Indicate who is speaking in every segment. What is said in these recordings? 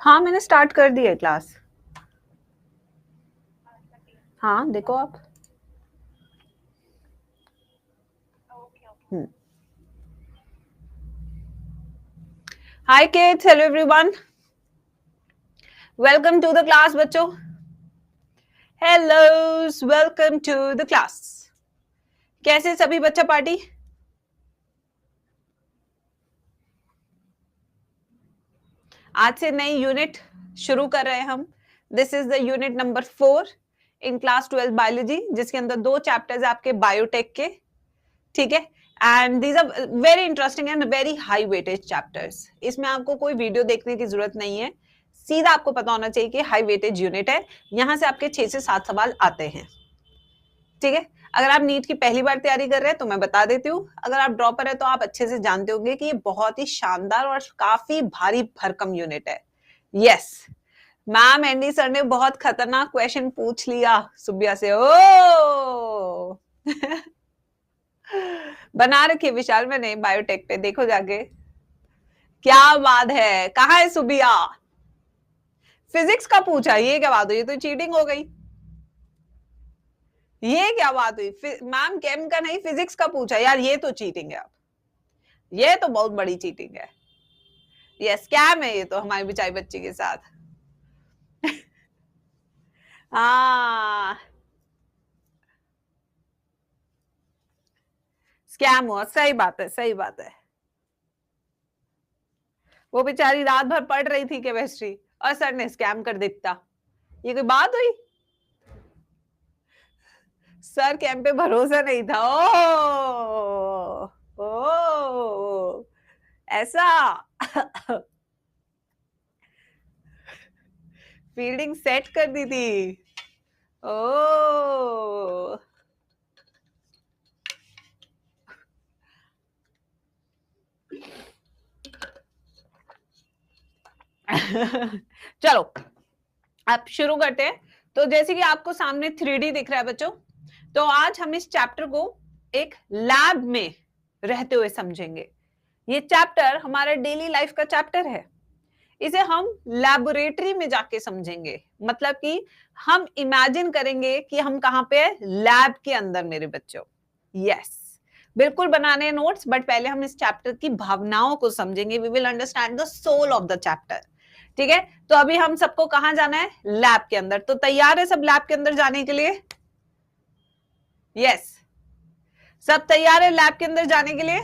Speaker 1: हाँ मैंने स्टार्ट कर दी है क्लास। हाँ देखो आप। Hi kids, hello everyone, welcome to the class बच्चों। Hello, welcome to the class. कैसे सभी बच्चा पार्टी? आज से नई यूनिट शुरू कर रहे हैं हम। This is the unit number 4 in class 12 biology, जिसके अंदर 2 चैप्टर्स आपके बायोटेक के, ठीक है। And these are very interesting and very high weightage chapters. इसमें आपको कोई वीडियो देखने की जरूरत नहीं है, सीधा आपको पता होना चाहिए कि हाई वेटेज यूनिट है। यहां से आपके 6 से 7 सवाल आते हैं, ठीक है। अगर आप नीट की पहली बार तैयारी कर रहे हैं तो मैं बता देती हूँ, अगर आप ड्रॉपर है तो आप अच्छे से जानते होंगे कि ये बहुत ही शानदार और काफी भारी भरकम यूनिट है। यस, मैम एंडी सर ने बहुत खतरनाक क्वेश्चन पूछ लिया सुबिया से। ओ बना रखी विशाल मैंने बायोटेक पे, देखो जाके। क्या बात है, कहाँ है सुबिया? फिजिक्स का पूछा, ये क्या बात हुई? ये तो चीटिंग हो गई। ये क्या बात हुई? मैम केम का नहीं, फिजिक्स का पूछा यार, ये तो चीटिंग है। अब ये तो बहुत बड़ी चीटिंग है, ये स्कैम है, ये तो हमारी बेचारी बच्ची के साथ। हाँ स्कैम हुआ, सही बात है, सही बात है। वो बेचारी रात भर पढ़ रही थी केमिस्ट्री और सर ने स्कैम कर देता। ये कोई बात हुई? सर कैम पे भरोसा नहीं था। ओ ओ ऐसा फील्डिंग सेट कर दी थी। ओ चलो अब शुरू करते हैं। तो जैसे कि आपको सामने 3D दिख रहा है बच्चों, तो आज हम इस चैप्टर को एक लैब में रहते हुए समझेंगे। ये चैप्टर हमारा डेली लाइफ का चैप्टर है, इसे हम लैबोरेटरी में जाके समझेंगे। मतलब कि हम इमेजिन करेंगे कि हम कहां पे है, लैब के अंदर मेरे बच्चों। यस, बिल्कुल बनाने हैं नोट्स, बट पहले हम इस चैप्टर की भावनाओं को समझेंगे। We will understand the soul of the chapter, ठीक है। तो अभी हम सबको कहां जाना है, लैब के अंदर। तो तैयार है सब लैब के अंदर जाने के लिए? यस, सब तैयार है लैब के अंदर जाने के लिए?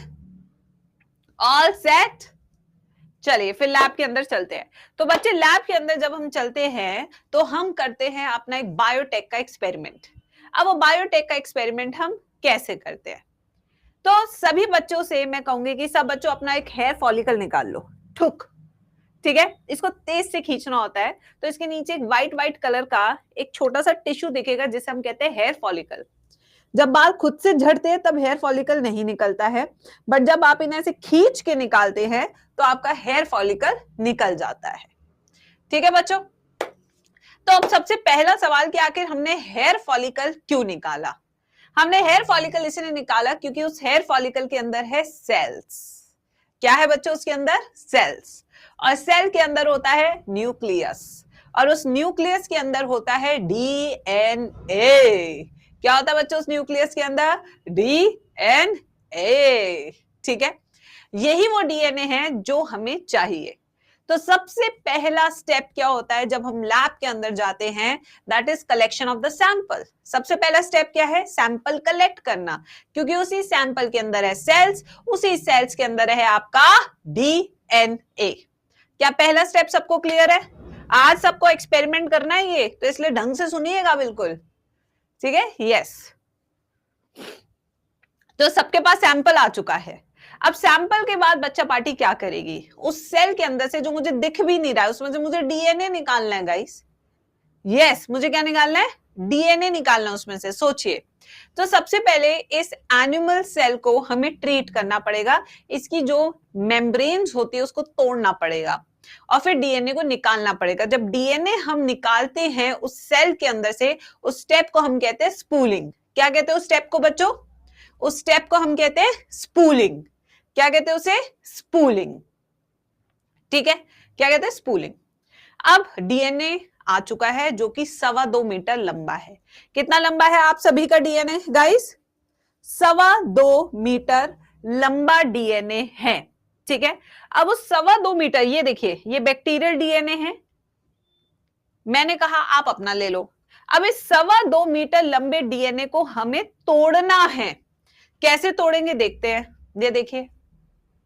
Speaker 1: All set? चलिए फिर लैब के अंदर चलते हैं। तो बच्चे लैब के अंदर जब हम चलते हैं तो हम करते हैं अपना एक बायोटेक का एक्सपेरिमेंट। अब वो बायोटेक का एक्सपेरिमेंट हम कैसे करते हैं? तो सभी बच्चों से मैं कहूंगी कि सब बच्चों अपना एक हेयर फॉलिकल निकाल लो, ठुक, ठीक है। इसको तेज से खींचना होता है, तो इसके नीचे एक व्हाइट व्हाइट कलर का एक छोटा सा टिश्यू दिखेगा जिसे हम कहते हैं हेयर फॉलिकल। जब बाल खुद से झड़ते हैं तब हेयर फॉलिकल नहीं निकलता है, बट जब आप इन्हें ऐसे खींच के निकालते हैं तो आपका हेयर फॉलिकल निकल जाता है, ठीक है बच्चों। तो अब सबसे पहला सवाल कि आखिर हमने हेयर फॉलिकल क्यों निकाला? हमने हेयर फॉलिकल इसलिए निकाला क्योंकि उस हेयर फॉलिकल के अंदर है सेल्स। क्या है बच्चों उसके अंदर? सेल्स। और सेल के अंदर होता है न्यूक्लियस, और उस न्यूक्लियस के अंदर होता है डीएनए। क्या होता है बच्चों उस न्यूक्लियस के अंदर? डीएनए, ठीक है। यही वो डीएनए है जो हमें चाहिए। तो सबसे पहला स्टेप क्या होता है जब हम लैब के अंदर जाते हैं? That is collection of the sample. सबसे पहला स्टेप क्या है? सैंपल कलेक्ट करना, क्योंकि उसी सैंपल के अंदर है सेल्स, उसी सेल्स के अंदर है आपका डीएनए। क्या पहला स्टेप सबको क्लियर है? आज सबको एक्सपेरिमेंट करना है ये, तो इसलिए ढंग से सुनिएगा बिल्कुल, ठीक है। यस, तो सबके पास सैंपल आ चुका है। अब सैंपल के बाद बच्चा पार्टी क्या करेगी? उस सेल के अंदर से जो मुझे दिख भी नहीं रहा है उसमें से मुझे डीएनए निकालना है गाइस। यस, मुझे क्या निकालना है? डीएनए निकालना है उसमें से। सोचिए, तो सबसे पहले इस एनिमल सेल को हमें ट्रीट करना पड़ेगा, इसकी जो मेम्ब्रेन्स होती है उसको तोड़ना पड़ेगा और फिर डीएनए को निकालना पड़ेगा। जब डीएनए हम निकालते हैं उस सेल के अंदर से, उस स्टेप को हम कहते हैं स्पूलिंग। क्या कहते हैं उस स्टेप को बच्चों? उस स्टेप को हम कहते हैं स्पूलिंग। क्या कहते हैं उसे? स्पूलिंग, ठीक है, क्या कहते हैं, स्पूलिंग। अब डीएनए आ चुका है जो कि 2.25 मीटर लंबा है। कितना लंबा है आप सभी का डीएनए गाइस? 2.25 मीटर लंबा डीएनए है। ठीक है, अब उस 2.25 मीटर, ये देखिए ये बैक्टीरियल डीएनए है, मैंने कहा आप अपना ले लो। अब इस 2.25 मीटर लंबे डीएनए को हमें तोड़ना है। कैसे तोड़ेंगे देखते हैं, ये देखिए।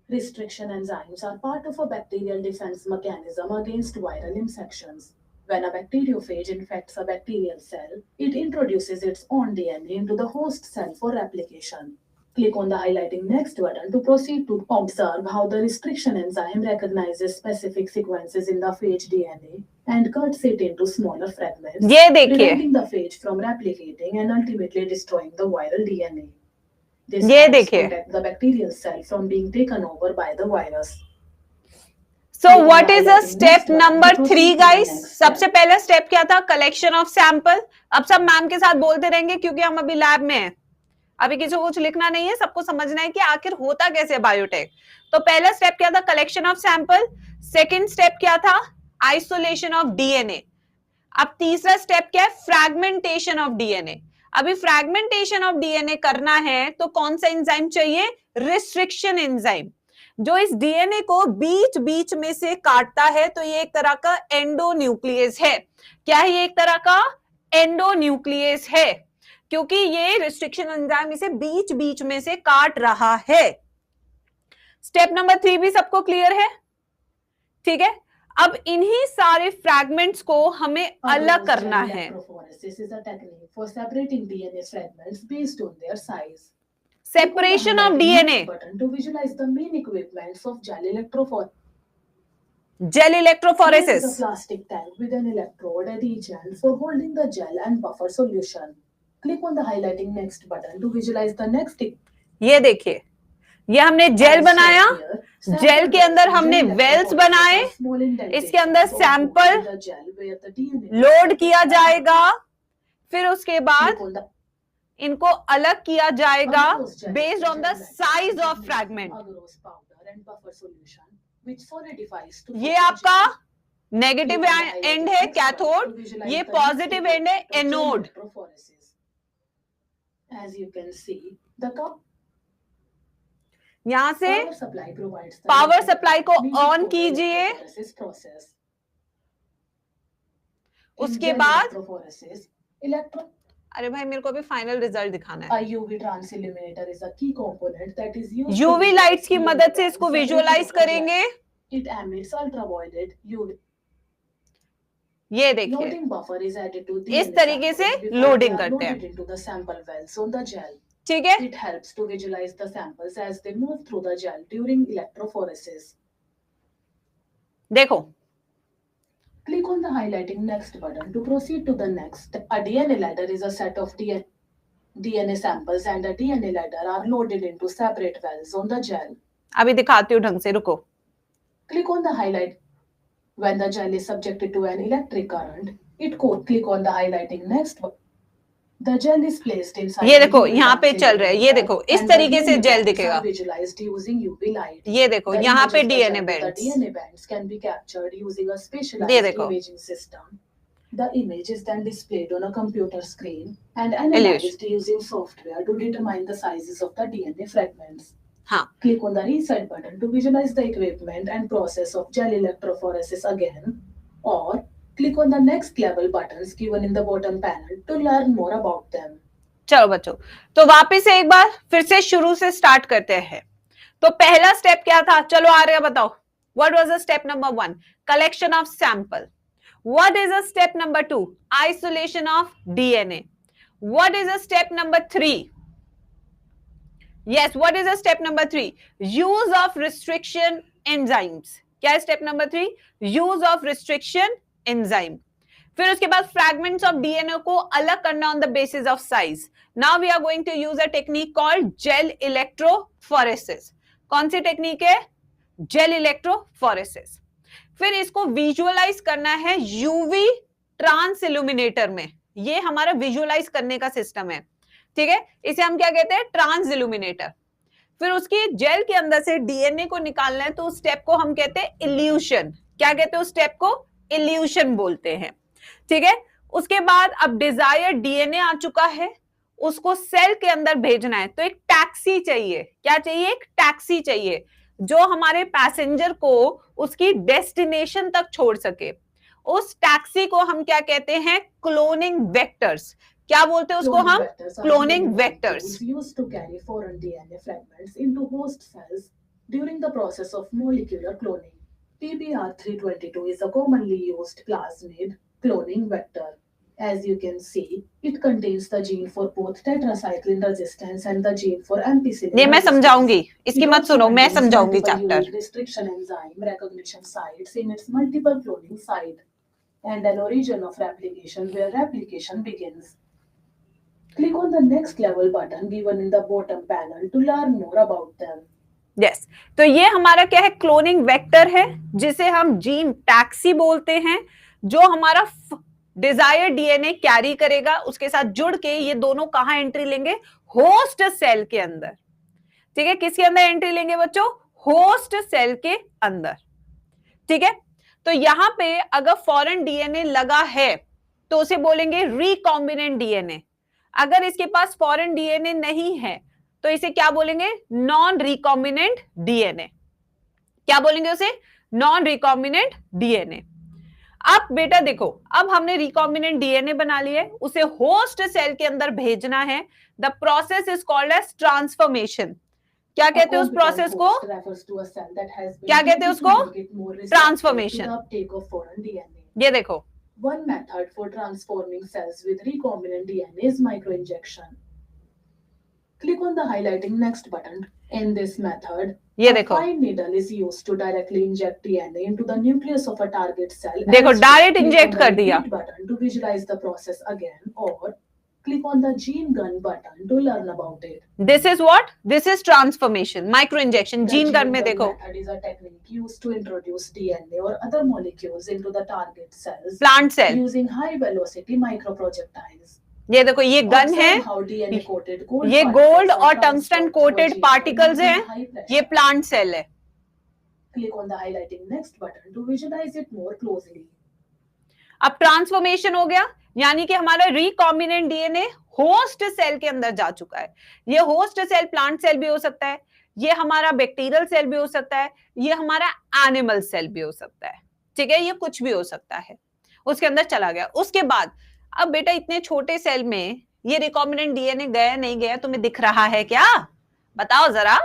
Speaker 2: Restriction enzymes are part of a bacterial defense mechanism against viral infections. When a bacteriophage infects a bacterial cell, it introduces its own DNA into the host cell for replication. Click on the highlighting next button to proceed to observe how the restriction enzyme recognizes specific sequences in the phage DNA and cuts it into smaller fragments,
Speaker 1: ये देखिए,
Speaker 2: preventing the phage from replicating and ultimately destroying the viral DNA.
Speaker 1: ये देखिए।
Speaker 2: The bacterial cell from being taken over by the virus.
Speaker 1: So what is the step number 3 guys? सबसे पहला step क्या था? Collection of sample. अब सब ma'am के साथ बोलते रहेंगे क्योंकि हम अभी लैब में हैं, अभी किसी को कुछ लिखना नहीं है, सबको समझना है कि आखिर होता कैसे बायोटेक। तो पहला स्टेप क्या था? Collection of sample. Second step क्या था? Isolation of DNA. अब तीसरा स्टेप क्या है? Fragmentation of DNA. अभी फ्रैगमेंटेशन ऑफ डीएनए करना है तो कौन सा एंजाइम चाहिए? रिस्ट्रिक्शन एंजाइम, जो इस डीएनए को बीच बीच में से काटता है। तो ये एक तरह का एंडोन्यूक्लियस है। क्या है ये? एक तरह का एंडोन्यूक्लियस है, क्योंकि ये रिस्ट्रिक्शन एंजाइम इसे बीच बीच में से काट रहा है। स्टेप नंबर 3 भी सबको क्लियर है? ठीक है, अब इन्हीं सारे फ्रैगमेंट्स को हमें अलग करना है। Separation of DNA, gel electrophoresis.
Speaker 2: Plastic tank with an electrode at each end for holding the gel and buffer solution. Click on the highlighting next button to visualize the next.
Speaker 1: ये देखिए, ये हमने jail बनाया, jail के अंदर हमने Wales बनाए, इसके अंदर सैंपल लोड किया जाएगा, फिर उसके बाद इनको अलग किया जाएगा based on the size of fragment. ये आपका नेगेटिव एंड है कैथोड, ये पॉजिटिव एंड है एनोड। यहां से पावर सप्लाई को ऑन कीजिए, उसके बाद अरे भाई मेरे को अभी फाइनल रिजल्ट दिखाना है। यूवी लाइट्स की मदद से इसको विजुअलाइज करेंगे। ये देखिए, इस तरीके से लोडिंग करते हैं। ठीक है,
Speaker 2: It helps to visualize the samples as they move through the gel during electrophoresis.
Speaker 1: देखो,
Speaker 2: click on the highlighting next button to proceed to the next. A DNA ladder is a set of DNA samples and a DNA ladder are loaded into separate wells on the gel.
Speaker 1: अभी दिखाती हूँ ढंग से, रुको।
Speaker 2: Click on the highlight. When the gel is subjected to an electric current, click on the highlighting next button. The gel is placed inside.
Speaker 1: ये देखो यहाँ पे चल रहा है, ये देखो इस तरीके से जेल दिखेगा। ये देखो यहाँ पे डीएनए बैंड्स, ये देखो।
Speaker 2: The image is then displayed on a computer screen and analyzed using software to determine the sizes of the DNA fragments.
Speaker 1: हाँ,
Speaker 2: Click on the reset button to visualize the equipment and process of gel electrophoresis again, or click on the next level buttons given in the bottom panel to learn more about them.
Speaker 1: चलो बच्चों, तो वापस से एक बार फिर से शुरू से स्टार्ट करते हैं। तो पहला स्टेप क्या था? चलो आ रहा बताओ। What was the step number 1? Collection of sample. What is the step number 2? Isolation of DNA. What is the step number 3? Yes, what is the step number 3? Use of restriction enzymes. क्या है step number 3? Use of restriction enzyme. फिर उसके बाद fragments of DNA को अलग करना on the basis of size. Now we are going to use a technique called gel electrophoresis. कौन सी technique है? Gel electrophoresis. फिर इसको विजुअलाइज करना है यूवी ट्रांस इल्यूमिनेटर में। ये हमारा विजुअलाइज करने का सिस्टम है, ठीक है। इसे हम क्या कहते हैं? Transilluminator. फिर उसकी जेल के अंदर से डीएनए को निकालना है, तो उस स्टेप को हम कहते हैं इल्यूशन। क्या कहते हैं उस स्टेप को? इल्यूशन बोलते हैं, ठीक है। उसके बाद अब डिजायर डीएनए आ चुका है, उसको सेल के अंदर भेजना है, तो एक टैक्सी चाहिए। क्या चाहिए? एक टैक्सी चाहिए जो हमारे पैसेंजर को उसकी डेस्टिनेशन तक छोड़ सके। उस टैक्सी को हम क्या कहते हैं? Cloning vectors. क्या बोलते हैं उसको हम? Cloning vectors.
Speaker 2: used to carry foreign DNA fragments into host cells during the process of molecular cloning. PBR322 is a commonly used plasmid cloning vector. As you can see, it contains the gene for both tetracycline resistance and the gene for ampicillin.
Speaker 1: ये मैं समझाऊंगी, इसकी मत सुनो, मैं समझाऊंगी
Speaker 2: chapter.
Speaker 1: Chapter.
Speaker 2: Restriction enzyme recognition sites in its multiple cloning site and an origin of replication where replication begins. Click on the next level button given in the bottom panel to learn more about them.
Speaker 1: Yes, तो ये हमारा क्या है? Cloning vector है, जिसे हम gene taxi बोलते हैं, जो हमारा डिजायर डीएनए कैरी करेगा, उसके साथ जुड़ के ये दोनों कहां एंट्री लेंगे? होस्ट सेल के अंदर, ठीक है। किसके अंदर एंट्री लेंगे बच्चों? होस्ट सेल के अंदर, ठीक है। तो यहां पे अगर फॉरेन डीएनए लगा है तो उसे बोलेंगे रिकॉम्बिनेंट डीएनए। अगर इसके पास फॉरेन डीएनए नहीं है तो इसे क्या बोलेंगे? Non recombinant DNA. क्या बोलेंगे उसे? Non recombinant DNA. अब बेटा देखो, अब हमने रिकॉम्बिनेंट डीएनए बना लिया है, उसे होस्ट सेल के अंदर भेजना है। The process is called as transformation. क्या कहते हैं उस प्रोसेस को? क्या कहते हैं उसको? ट्रांसफॉर्मेशन। ये देखो,
Speaker 2: One method for transforming cells with recombinant DNA is microinjection. Click on the highlighting next button. In this method,
Speaker 1: ये
Speaker 2: a
Speaker 1: देखो,
Speaker 2: fine needle is used to directly inject DNA into the nucleus of a target cell.
Speaker 1: देखो
Speaker 2: and
Speaker 1: direct
Speaker 2: click
Speaker 1: inject
Speaker 2: on
Speaker 1: कर
Speaker 2: the
Speaker 1: दिया।
Speaker 2: repeat button to visualize the process again, or click on the gene gun button to learn about it.
Speaker 1: This is what? This is transformation, micro injection.
Speaker 2: The
Speaker 1: gene gun में
Speaker 2: gun
Speaker 1: देखो,
Speaker 2: method is a technique used to introduce DNA or other molecules into the target cells
Speaker 1: plant cell.
Speaker 2: using high velocity microprojectiles.
Speaker 1: ये देखो, ये gun है,
Speaker 2: Observe how DNA coated gold
Speaker 1: ये
Speaker 2: particles
Speaker 1: gold
Speaker 2: are
Speaker 1: और tungsten
Speaker 2: transferred
Speaker 1: coated
Speaker 2: through a gene
Speaker 1: particles
Speaker 2: using
Speaker 1: हैं,
Speaker 2: high pressure.
Speaker 1: ये plant cell है।
Speaker 2: Click on the highlighting next button to visualize it more closely.
Speaker 1: अब transformation हो गया, यानी कि हमारा रिकॉम्बिनेंट डीएनए होस्ट सेल के अंदर जा चुका है। ये होस्ट सेल प्लांट सेल भी हो सकता है, ये हमारा बैक्टीरियल सेल भी हो सकता है, ये हमारा एनिमल सेल भी हो सकता है, ठीक है। ये कुछ भी हो सकता है, उसके अंदर चला गया। उसके बाद अब बेटा इतने छोटे सेल में ये रिकॉम्बिनेंट डीएनए गया नहीं गया, तुम्हें दिख रहा है क्या? बताओ जरा,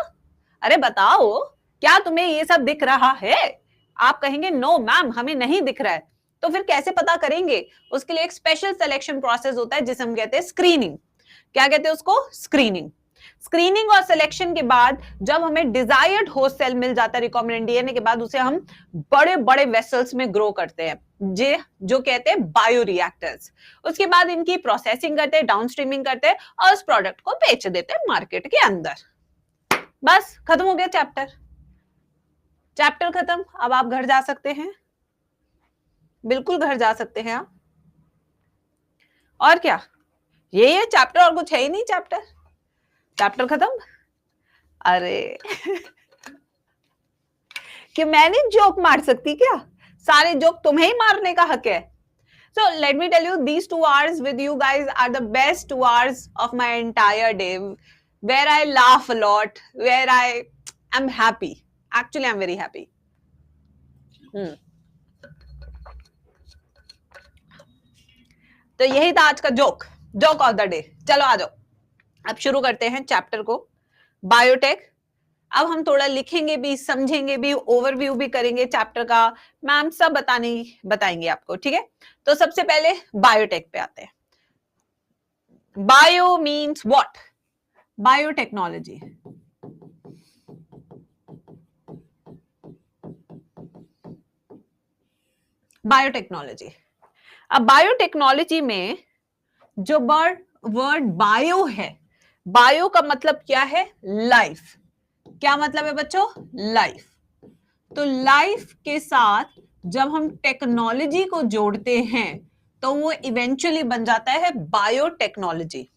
Speaker 1: अरे बताओ, क्या तुम्हें ये सब दिख रहा है? आप कहेंगे नो मैम, हमें नहीं दिख रहा है। तो फिर कैसे पता करेंगे? उसके लिए एक स्पेशल सिलेक्शन प्रोसेस होता है जिसे हम कहते हैं स्क्रीनिंग। क्या कहते हैं उसको? स्क्रीनिंग। स्क्रीनिंग और सिलेक्शन के बाद जब हमें डिजायर्ड होस्ट सेल मिल जाता है रिकॉम्बिनेंट डीएनए के बाद, उसे हम बड़े बड़े वेसल्स में ग्रो करते हैं, जो कहते हैं बायोरिएक्टर्स। उसके बाद इनकी प्रोसेसिंग करते हैं, डाउनस्ट्रीमिंग करते हैं और उस प्रोडक्ट को बेच देते हैं मार्केट के अंदर। बस खत्म हो गया चैप्टर। चैप्टर खत्म। अब आप घर जा सकते हैं, बिल्कुल घर जा सकते हैं आप। और क्या, ये है चैप्टर, और कुछ है ही नहीं। चैप्टर खत्म। अरे कि मैं नहीं जोक मार सकती क्या? सारे जोक तुम्हें ही मारने का हक है। So let me tell you, these 2 hours with you guys are the best 2 hours of my entire day, where I laugh a lot, where I am happy. Actually, I'm very happy. तो यही था आज का joke of the day. चलो आ जाओ, अब शुरू करते हैं चैप्टर को, बायोटेक। अब हम थोड़ा लिखेंगे भी, समझेंगे भी, ओवरव्यू भी करेंगे चैप्टर का। मैम सब बताएंगे आपको, ठीक है। तो सबसे पहले बायोटेक पे आते हैं। Bio means what? Biotechnology. Biotechnology. अब बायोटेक्नोलॉजी में जो वर्ड बायो है, बायो का मतलब क्या है? लाइफ। क्या मतलब है बच्चों? लाइफ। तो लाइफ के साथ जब हम टेक्नोलॉजी को जोड़ते हैं तो वो इवेंचुअली बन जाता है बायोटेक्नोलॉजी।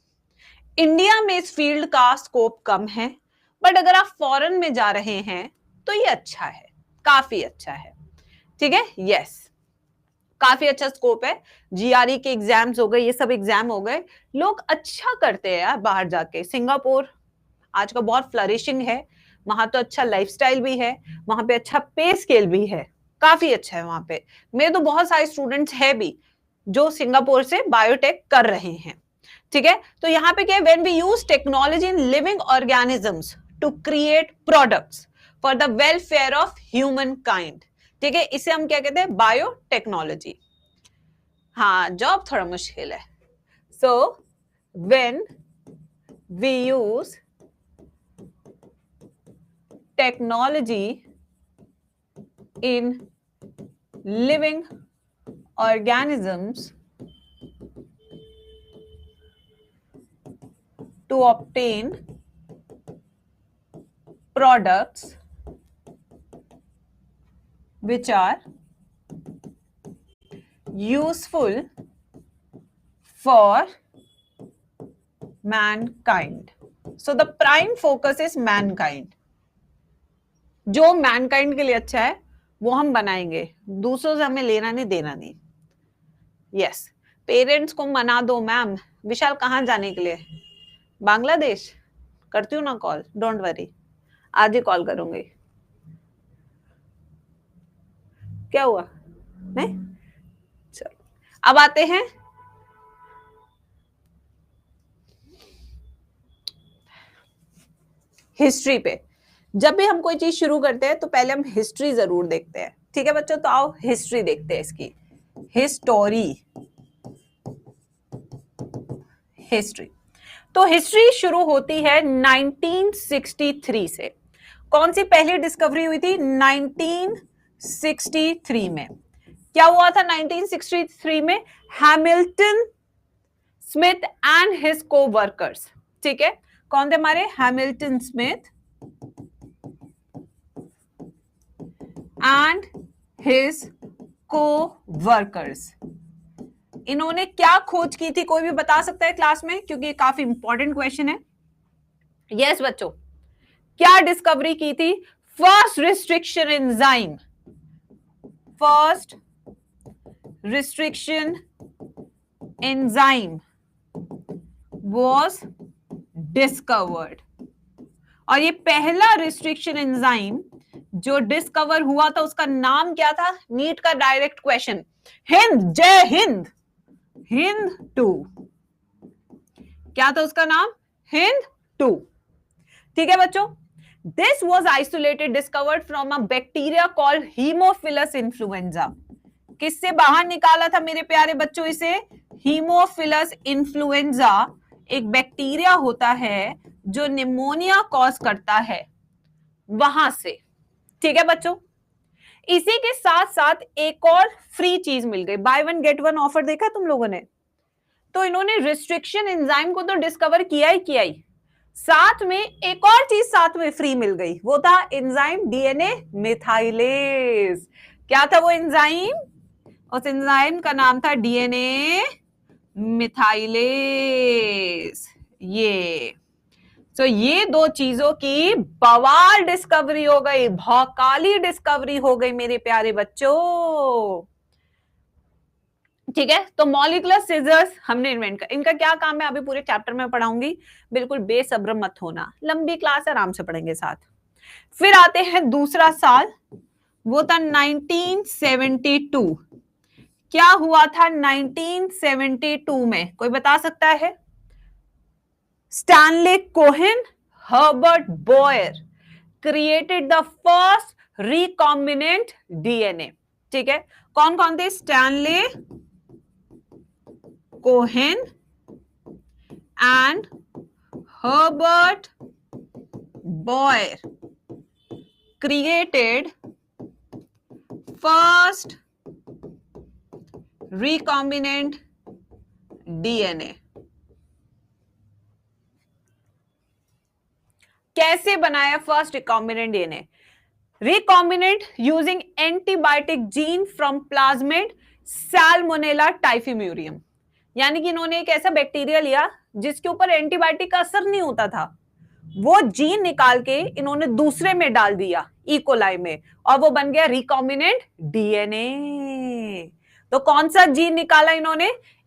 Speaker 1: इंडिया में इस फील्ड का स्कोप कम है, बट अगर आप फॉरेन में जा रहे हैं तो ये अच्छा है, काफी अच्छा है, ठीक है। यस, काफी अच्छा स्कोप है। जीआरई के एग्जाम्स हो गए, ये सब एग्जाम हो गए, लोग अच्छा करते हैं यार बाहर जाके। सिंगापुर आज का बहुत फ्लरिशिंग है, वहां तो अच्छा लाइफस्टाइल भी है, वहां पे अच्छा पे स्केल भी है, काफी अच्छा है वहां पे। मेरे तो बहुत सारे स्टूडेंट्स है भी जो सिंगापुर से बायोटेक कर रहे हैं, ठीक है। तो यहाँ पे क्या है, when we use technology in living organisms to create products for the welfare of humankind, ठीक है, इसे हम क्या कहते हैं, बायोटेक्नोलॉजी। हाँ, जॉब थोड़ा मुश्किल है। So when we use technology in living organisms to obtain products which are useful for mankind. So the prime focus is mankind. जो मैनकाइंड के लिए अच्छा है वो हम बनाएंगे, दूसरों से हमें लेना नहीं देना नहीं। यस, पेरेंट्स को मना दो मैम। विशाल कहाँ जाने के लिए? बांग्लादेश। करती हूँ ना कॉल, डोंट वरी, आज ही कॉल करूंगी। क्या हुआ? नहीं, चलो अब आते हैं हिस्ट्री पे। जब भी हम कोई चीज शुरू करते हैं तो पहले हम हिस्ट्री जरूर देखते हैं, ठीक है बच्चों। तो आओ हिस्ट्री देखते हैं इसकी, हिस्ट्री। तो हिस्ट्री शुरू होती है 1963 से। कौन सी पहली डिस्कवरी हुई थी? 1963 में। क्या हुआ था 1963 में? हैमिल्टन स्मिथ एंड हिज को वर्कर्स, ठीक है। कौन थे हमारे? हैमिल्टन स्मिथ एंड हिज को वर्कर्स। इन्होंने क्या खोज की थी? कोई भी बता सकता है क्लास में, क्योंकि ये काफी इंपॉर्टेंट क्वेश्चन है। यस बच्चों, क्या डिस्कवरी की थी? First restriction enzyme, first restriction enzyme was discovered। और ये पहला रिस्ट्रिक्शन एंजाइम जो डिस्कवर हुआ था उसका नाम क्या था? नीट का डायरेक्ट क्वेश्चन, हिंद, जय हिंद, हिंद 2। क्या था उसका नाम? हिंद 2, ठीक है बच्चों। This was isolated discovered from a bacteria called Haemophilus influenza. किससे बाहर निकाला था मेरे प्यारे बच्चों इसे? हीमोफिलस इन्फ्लुएंजा एक बैक्टीरिया होता है जो निमोनिया कॉज करता है, वहां से, ठीक है बच्चों। इसी के साथ साथ एक और फ्री चीज मिल गई, by one get one offer देखा तुम लोगों ने? तो इन्होंने रिस्ट्रिक्शन एंजाइम को तो डिस्कवर किया ही, साथ में एक और चीज साथ में फ्री मिल गई, वो था एंजाइम डीएनए मिथाइलेज। क्या था वो एंजाइम? उस एंजाइम का नाम था डीएनए मिथाइलेज। ये दो चीजों की बवाल डिस्कवरी हो गई, भौकाली डिस्कवरी हो गई मेरे प्यारे बच्चों, ठीक है। तो मॉलिक्यूलर सीजर्स हमने इन्वेंट कर, इनका क्या काम है अभी पूरे चैप्टर में पढ़ाऊंगी, बिल्कुल बेसब्र मत होना, लंबी क्लास है, आराम से पढ़ेंगे साथ। फिर आते हैं दूसरा साल, वो था 1972। क्या हुआ था 1972 में? कोई बता सकता है? Stanley Cohen, Herbert Boyer created the first recombinant DNA, ठीक है। कौन कौन थे? Stanley Cohen and Herbert Boyer created first recombinant DNA। कैसे बनाया first recombinant DNA? Recombinant using antibiotic gene from plasmid Salmonella typhimurium. यानी कि इन्होंने एक ऐसा बैक्टीरिया लिया जिसके ऊपर एंटीबायोटिक का असर नहीं होता था, वो जीन निकाल के इन्होंने दूसरे में डाल दिया, इकोलाई में, और वो बन गया रिकॉम्बिनेंट डीएनए। तो कौन सा जीन निकाला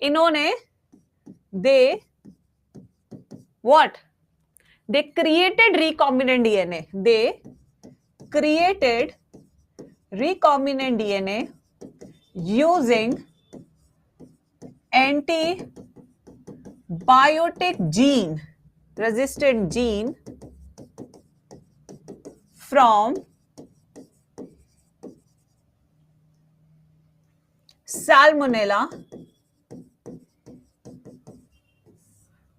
Speaker 1: इन्होंने they what, they created recombinant DNA, they created recombinant DNA using antibiotic gene, resistant gene from Salmonella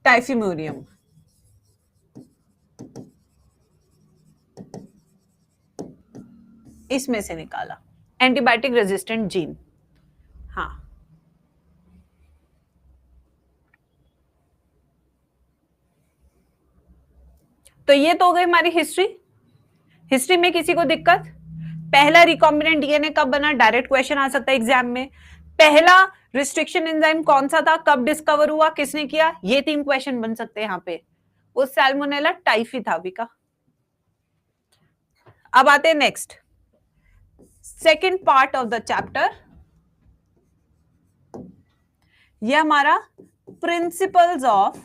Speaker 1: typhimurium. इसमें से निकाला एंटीबायोटिक रेजिस्टेंट जीन। हाँ, तो ये तो हो गई हमारी हिस्ट्री। हिस्ट्री में किसी को दिक्कत? पहला रिकॉम्बिनेंट डीएनए कब बना, डायरेक्ट क्वेश्चन आ सकता है एग्जाम में। पहला रिस्ट्रिक्शन एंजाइम कौन सा था, कब डिस्कवर हुआ, किसने किया, ये 3 क्वेश्चन बन सकते हैं यहाँ पे। वो सैल्मोनेला टाइफी था विका। अब आते हैं next second part of the chapter, ये हमारा principles of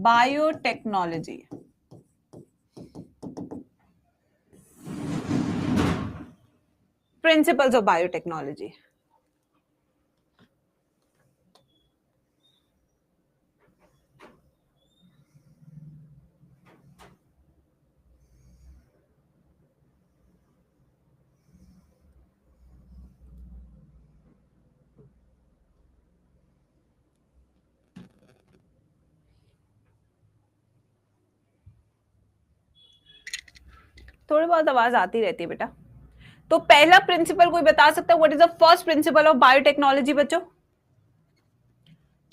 Speaker 1: biotechnology. Principles of biotechnology. थोड़ी बहुत आवाज आती रहती है बेटा। तो पहला प्रिंसिपल कोई बता सकता है, what is the first principle of biotechnology बच्चों?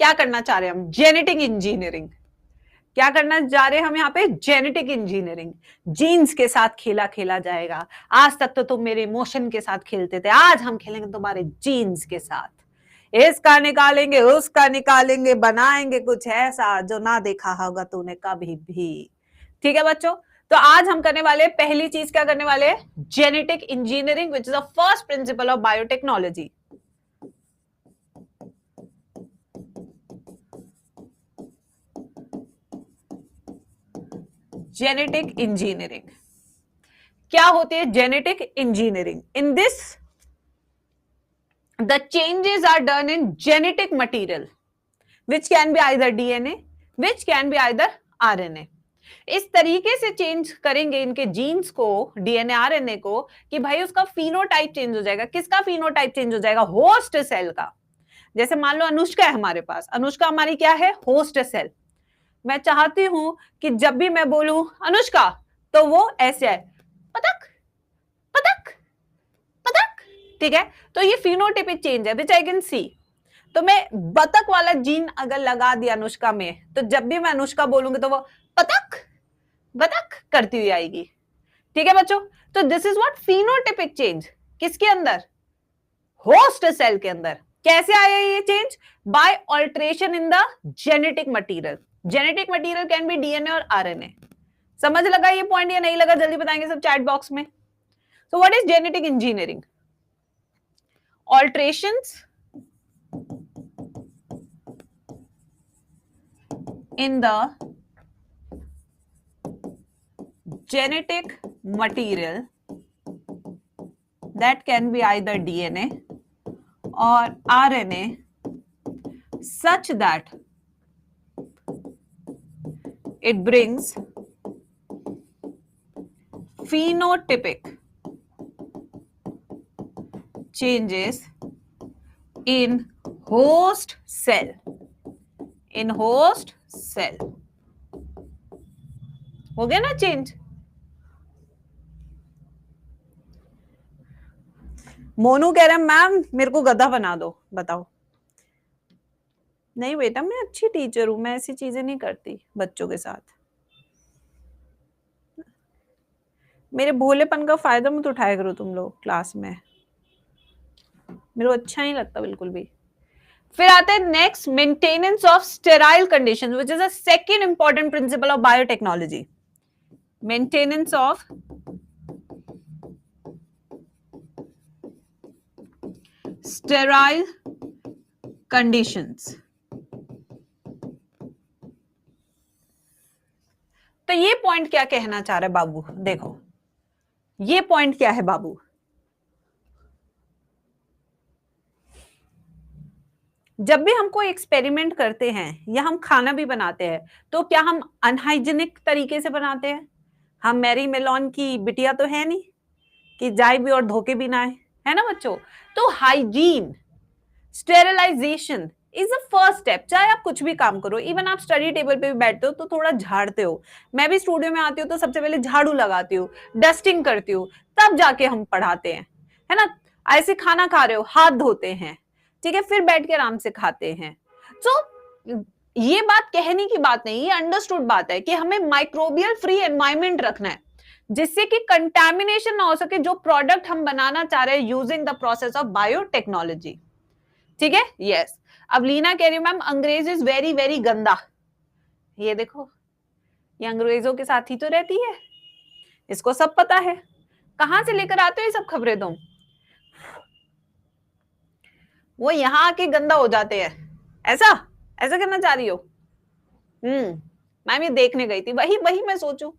Speaker 1: क्या करना चाह रहे हैं हम? Genetic engineering. क्या करना जा रहे हैं हम यहाँ पे? Genetic engineering. जीन्स के साथ खेला खेला जाएगा। आज तक तो तुम मेरे इमोशन के साथ खेलते थे, आज हम खेलेंगे तुम्हारे जीन्स के साथ। इसका निकालेंगे, उसका निकालेंगे, बनाएंगे कुछ ऐसा जो ना देखा होगा तूने कभी भी। ठीक है बच्चों, तो आज हम करने वाले पहली चीज क्या करने वाले हैं? Genetic engineering, which is the first principle of biotechnology. Genetic engineering क्या होती है? Genetic engineering, in this the changes are done in genetic material which can be either DNA, which can be either RNA. इस तरीके से change करेंगे इनके jeans को, DNA RNA को, कि भाई उसका फिनोटाइप चेंज हो जाएगा। किसका फिनोटाइप चेंज हो जाएगा? होस्ट सेल का। जैसे मान लो अनुष्का है हमारे पास, अनुष्का हमारी क्या है? Host cell. मैं चाहती हूं कि जब भी मैं बोलूं अनुष्का तो वो ऐसे है, पतक पतक पतक। ठीक है, तो ये फिनोटाइपिक चेंज है विच आई कैन सी। तो मैं बतख वाला जीन अगर लगा दिया अनुष्का में, तो जब भी मैं अनुष्का बोलूंगी तो वो पतक बतख करती हुई आएगी। ठीक है बच्चों, तो this is what phenotypic change. किसके अंदर? होस्ट सेल के अंदर। कैसे आया ये change? By alteration in the genetic material. Genetic material can be DNA और आरएनए। समझ लगा ये पॉइंट या नहीं लगा? जल्दी बताएंगे सब चैट बॉक्स में। So what is genetic engineering? Alterations in the genetic material that can be either DNA or RNA such that it brings phenotypic changes in host cell. In host cell हो गया ना change? Monu कह रहा है ma'am मेरे को गधा बना दो। बताओ। नहीं बेटा, मैं अच्छी टीचर हूं, मैं ऐसी चीजें नहीं करती बच्चों के साथ। मेरे भोलेपन का फायदा मत उठाया करो तुम लोग क्लास में, मेरे को अच्छा नहीं लगता बिल्कुल भी। फिर आते हैं next, maintenance of sterile condition, which is a second important principle of biotechnology. Maintenance of sterile conditions. तो ये पॉइंट क्या कहना चाह रहा है बाबू, देखो ये पॉइंट क्या है बाबू, जब भी हम कोई एक्सपेरिमेंट करते हैं या हम खाना भी बनाते हैं तो क्या हम अनहाइजीनिक तरीके से बनाते हैं? हम मैरी मेलोन की बिटिया तो है नहीं कि जाए भी और धोके भी ना आए, है ना बच्चों? तो hygiene, sterilization is the first step. चाहे आप कुछ भी काम करो, इवन आप स्टडी टेबल पे भी बैठते हो तो थोड़ा झाड़ते हो, मैं भी स्टूडियो में आती हूँ तो सबसे पहले झाड़ू लगाती हूँ, डस्टिंग करती हूँ, तब जाके हम पढ़ाते हैं, है ना? ऐसे खाना खा रहे हो, हाथ धोते हैं, ठीक है, फिर बैठ के आराम से खाते हैं। तो ये बात कहने की बात नहीं, ये अंडरस्टूड बात है कि हमें माइक्रोबियल फ्री एनवायरमेंट रखना है जिससे कि कंटामिनेशन ना हो सके जो प्रोडक्ट हम बनाना चाह रहे हैं using the process of biotechnology. ठीक है, यस। अब लीना कह रही है मैम अंग्रेज इज वेरी वेरी गंदा। ये देखो, ये अंग्रेजों के साथ ही तो रहती है, इसको सब पता है। कहां से लेकर आते हो ये सब खबरें तुम? वो यहां आके गंदा हो जाते हैं, ऐसा ऐसा करना चाह रही हो? मैम ये देखने गई थी, वही वही मैं सोचूं,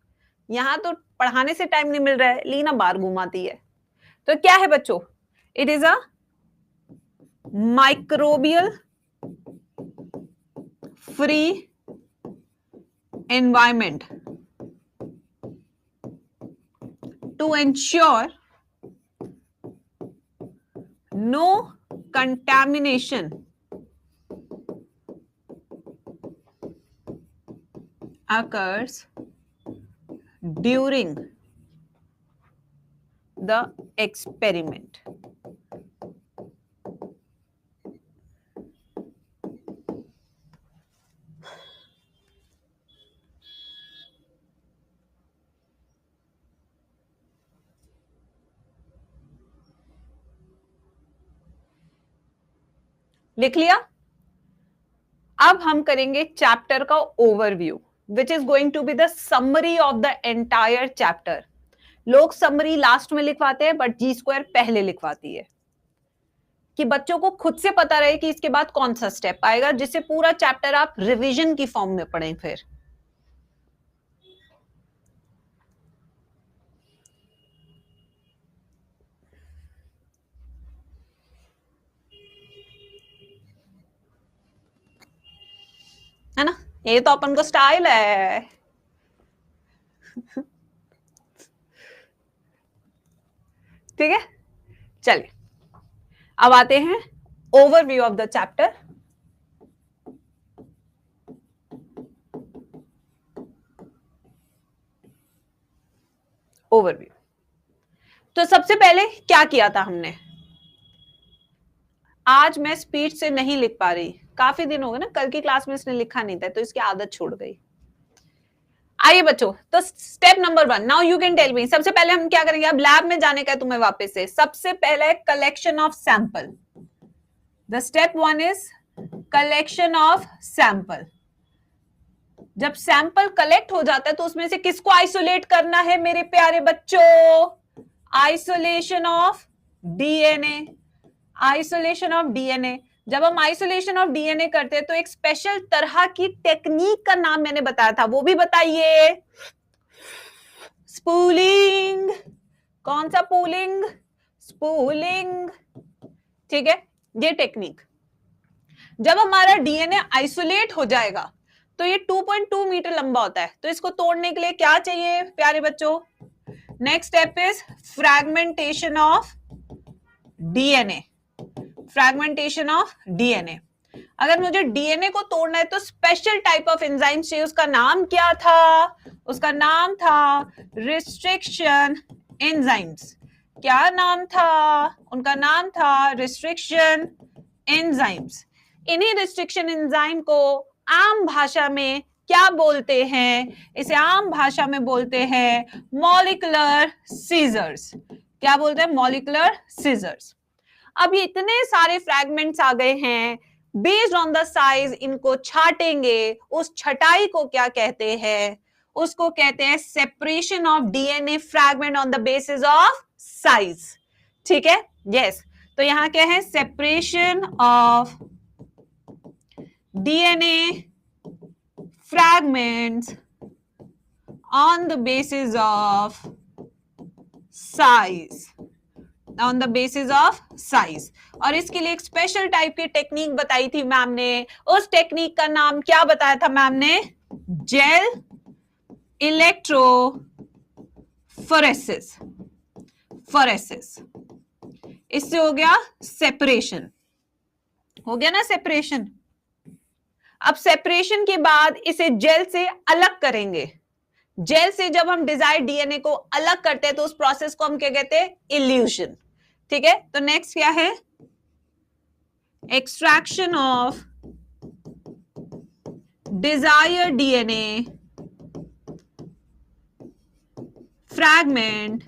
Speaker 1: यहां तो पढ़ाने से टाइम नहीं मिल रहा है, लीना बाहर घुमाती है। तो क्या है बच्चों, it is a microbial free environment to ensure no contamination occurs during the experiment. लिख लिया? अब हम करेंगे चैप्टर का overview, which is going to be the summary of the entire chapter. लोग समरी लास्ट में लिखवाते हैं बट जी स्क्वायर पहले लिखवाती है कि बच्चों को खुद से पता रहे कि इसके बाद कौन सा स्टेप आएगा, जिससे पूरा चैप्टर आप रिवीजन की फॉर्म में पढ़ें फिर। है ना, ये तो अपन को स्टाइल है। ठीक है, चलिए अब आते हैं overview of the chapter. Overview, तो सबसे पहले क्या किया था हमने? आज मैं स्पीड से नहीं लिख पा रही, काफी दिन हो गए ना, कल की क्लास में इसने लिखा नहीं था तो इसकी आदत छूट गई। आइए बच्चों, तो step number 1, now you can tell me, सबसे पहले हम क्या करेंगे? अब लैब में जाने का है तुम्हें वापस से। सबसे पहले collection of sample, the step 1 is collection of sample. जब सैंपल कलेक्ट हो जाता है तो उसमें से किसको आइसोलेट करना है मेरे प्यारे बच्चों? Isolation of DNA. Isolation of DNA, जब हम आइसोलेशन ऑफ डीएनए करते हैं तो एक स्पेशल तरह की टेक्निक का नाम मैंने बताया था, वो भी बताइए। स्पूलिंग। कौन सा पूलिंग? स्पूलिंग। ठीक है, ये टेक्निक। जब हमारा डीएनए आइसोलेट हो जाएगा तो ये 2.2 मीटर लंबा होता है, तो इसको तोड़ने के लिए क्या चाहिए प्यारे बच्चों? Next step is fragmentation of DNA. Fragmentation of DNA. अगर मुझे डीएनए को तोड़ना है तो स्पेशल टाइप ऑफ एंजाइम चाहिए, उसका नाम क्या था? उसका नाम था रिस्ट्रिक्शन एंजाइम्स। क्या नाम था उनका? नाम था रिस्ट्रिक्शन एंजाइम्स। इन्हीं रिस्ट्रिक्शन एंजाइम को आम भाषा में क्या बोलते हैं? इसे आम भाषा में बोलते हैं मॉलिक्यूलर सीजर्स। क्या बोलते हैं? Molecular scissors. अब ये इतने सारे फ्रैगमेंट्स आ गए हैं, बेस्ड ऑन द साइज इनको छाटेंगे, उस छटाई को क्या कहते हैं? उसको कहते हैं separation of DNA fragment on the basis of size. ठीक है, यस। तो यहां क्या है? Separation of DNA fragments on the basis of size, on the basis of size. और इसके लिए एक स्पेशल टाइप की टेक्निक बताई थी मैम ने। उस टेक्निक का नाम क्या बताया था मैम ने? Gel electrophoresis. फोरेसिस। इससे हो गया सेपरेशन, हो गया ना सेपरेशन। अब सेपरेशन के बाद इसे जेल से अलग करेंगे। जेल से जब हम डिजायर्ड डीएनए को अलग करते हैं तो उस प्रोसेस को हम क्या कहते हैं? इल्यूशन। ठीक है, तो नेक्स्ट क्या है? Extraction of desired DNA fragment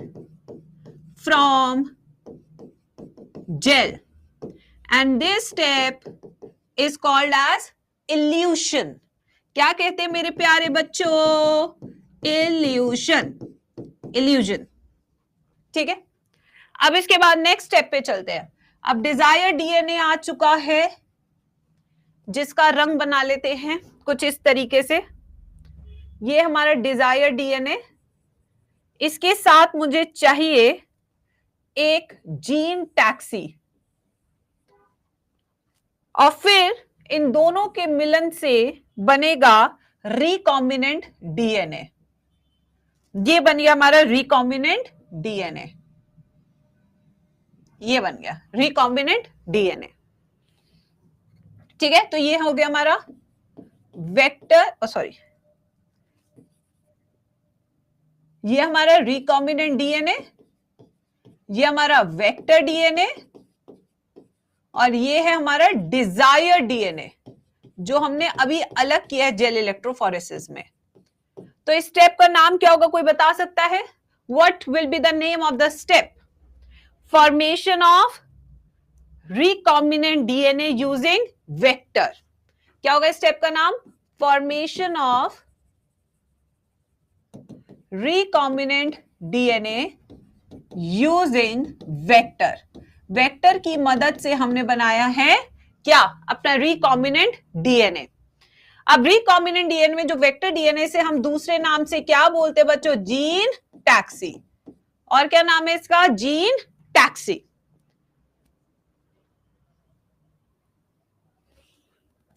Speaker 1: from gel, and this step is called as elution. क्या कहते हैं मेरे प्यारे बच्चों? Elution, illusion. ठीक है, अब इसके बाद नेक्स्ट स्टेप पे चलते हैं। अब डिजायर डीएनए आ चुका है, जिसका रंग बना लेते हैं कुछ इस तरीके से। ये हमारा डिजायर डीएनए, इसके साथ मुझे चाहिए एक जीन टैक्सी, और फिर इन दोनों के मिलन से बनेगा रिकॉम्बिनेंट डीएनए। ये बन गया हमारा रिकॉम्बिनेंट डीएनए, ये बन गया रिकॉम्बिनेंट डीएनए। ठीक है, तो ये हो गया हमारा वेक्टर, सॉरी, ये हमारा रिकॉम्बिनेंट डीएनए, ये हमारा वेक्टर डीएनए, और ये है हमारा डिजायर डीएनए जो हमने अभी अलग किया है जेल इलेक्ट्रोफोरेसिस में। तो इस स्टेप का नाम क्या होगा, कोई बता सकता है? What will be the name of the step? Formation of recombinant DNA using vector. क्या होगा इस स्टेप का नाम? Formation of recombinant DNA using vector. Vector की मदद से हमने बनाया है क्या? अपना रिकॉम्बिनेंट डीएनए। अब रिकॉम्बिनेंट डीएनए में जो वेक्टर डीएनए से हम दूसरे नाम से क्या बोलते हैं बच्चों? Gene taxi. और क्या नाम है इसका? Gene taxi.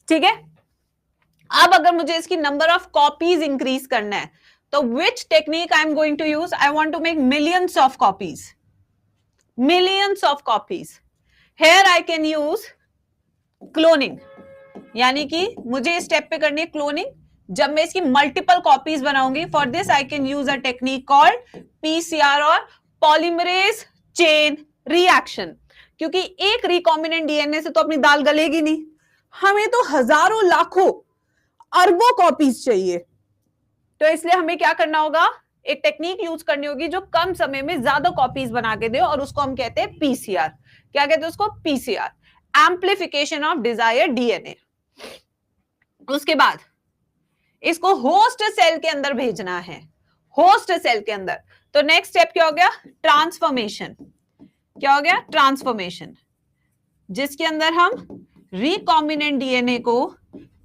Speaker 1: ठीक है, अब अगर मुझे इसकी नंबर ऑफ कॉपीज इंक्रीज करना है तो which technique I am going to use? I want to make millions of copies, millions of copies. Here I can use cloning, यानी कि मुझे इस स्टेप पे करनी है क्लोनिंग। जब मैं इसकी मल्टीपल कॉपीज बनाऊंगी, for this I can use a technique called PCR और पॉलीमरेज चेन रिएक्शन। क्योंकि एक रिकॉम्बिनेंट डीएनए से तो अपनी दाल गलेगी नहीं, हमें तो हजारों लाखों अरबों कॉपीज चाहिए। तो इसलिए हमें क्या करना होगा? एक टेक्निक यूज करनी होगी जो कम समय में ज्यादा कॉपीज बना के दे, और उसको हम कहते हैं पीसीआर। क्या कहते हैं उसको? PCR, amplification of desire DNA. उसके बाद इसको होस्ट सेल के अंदर भेजना है, होस्ट सेल के अंदर। तो नेक्स्ट स्टेप क्या हो गया? ट्रांसफॉर्मेशन। क्या हो गया? ट्रांसफॉर्मेशन, जिसके अंदर हम रिकॉम्बिनेंट डीएनए को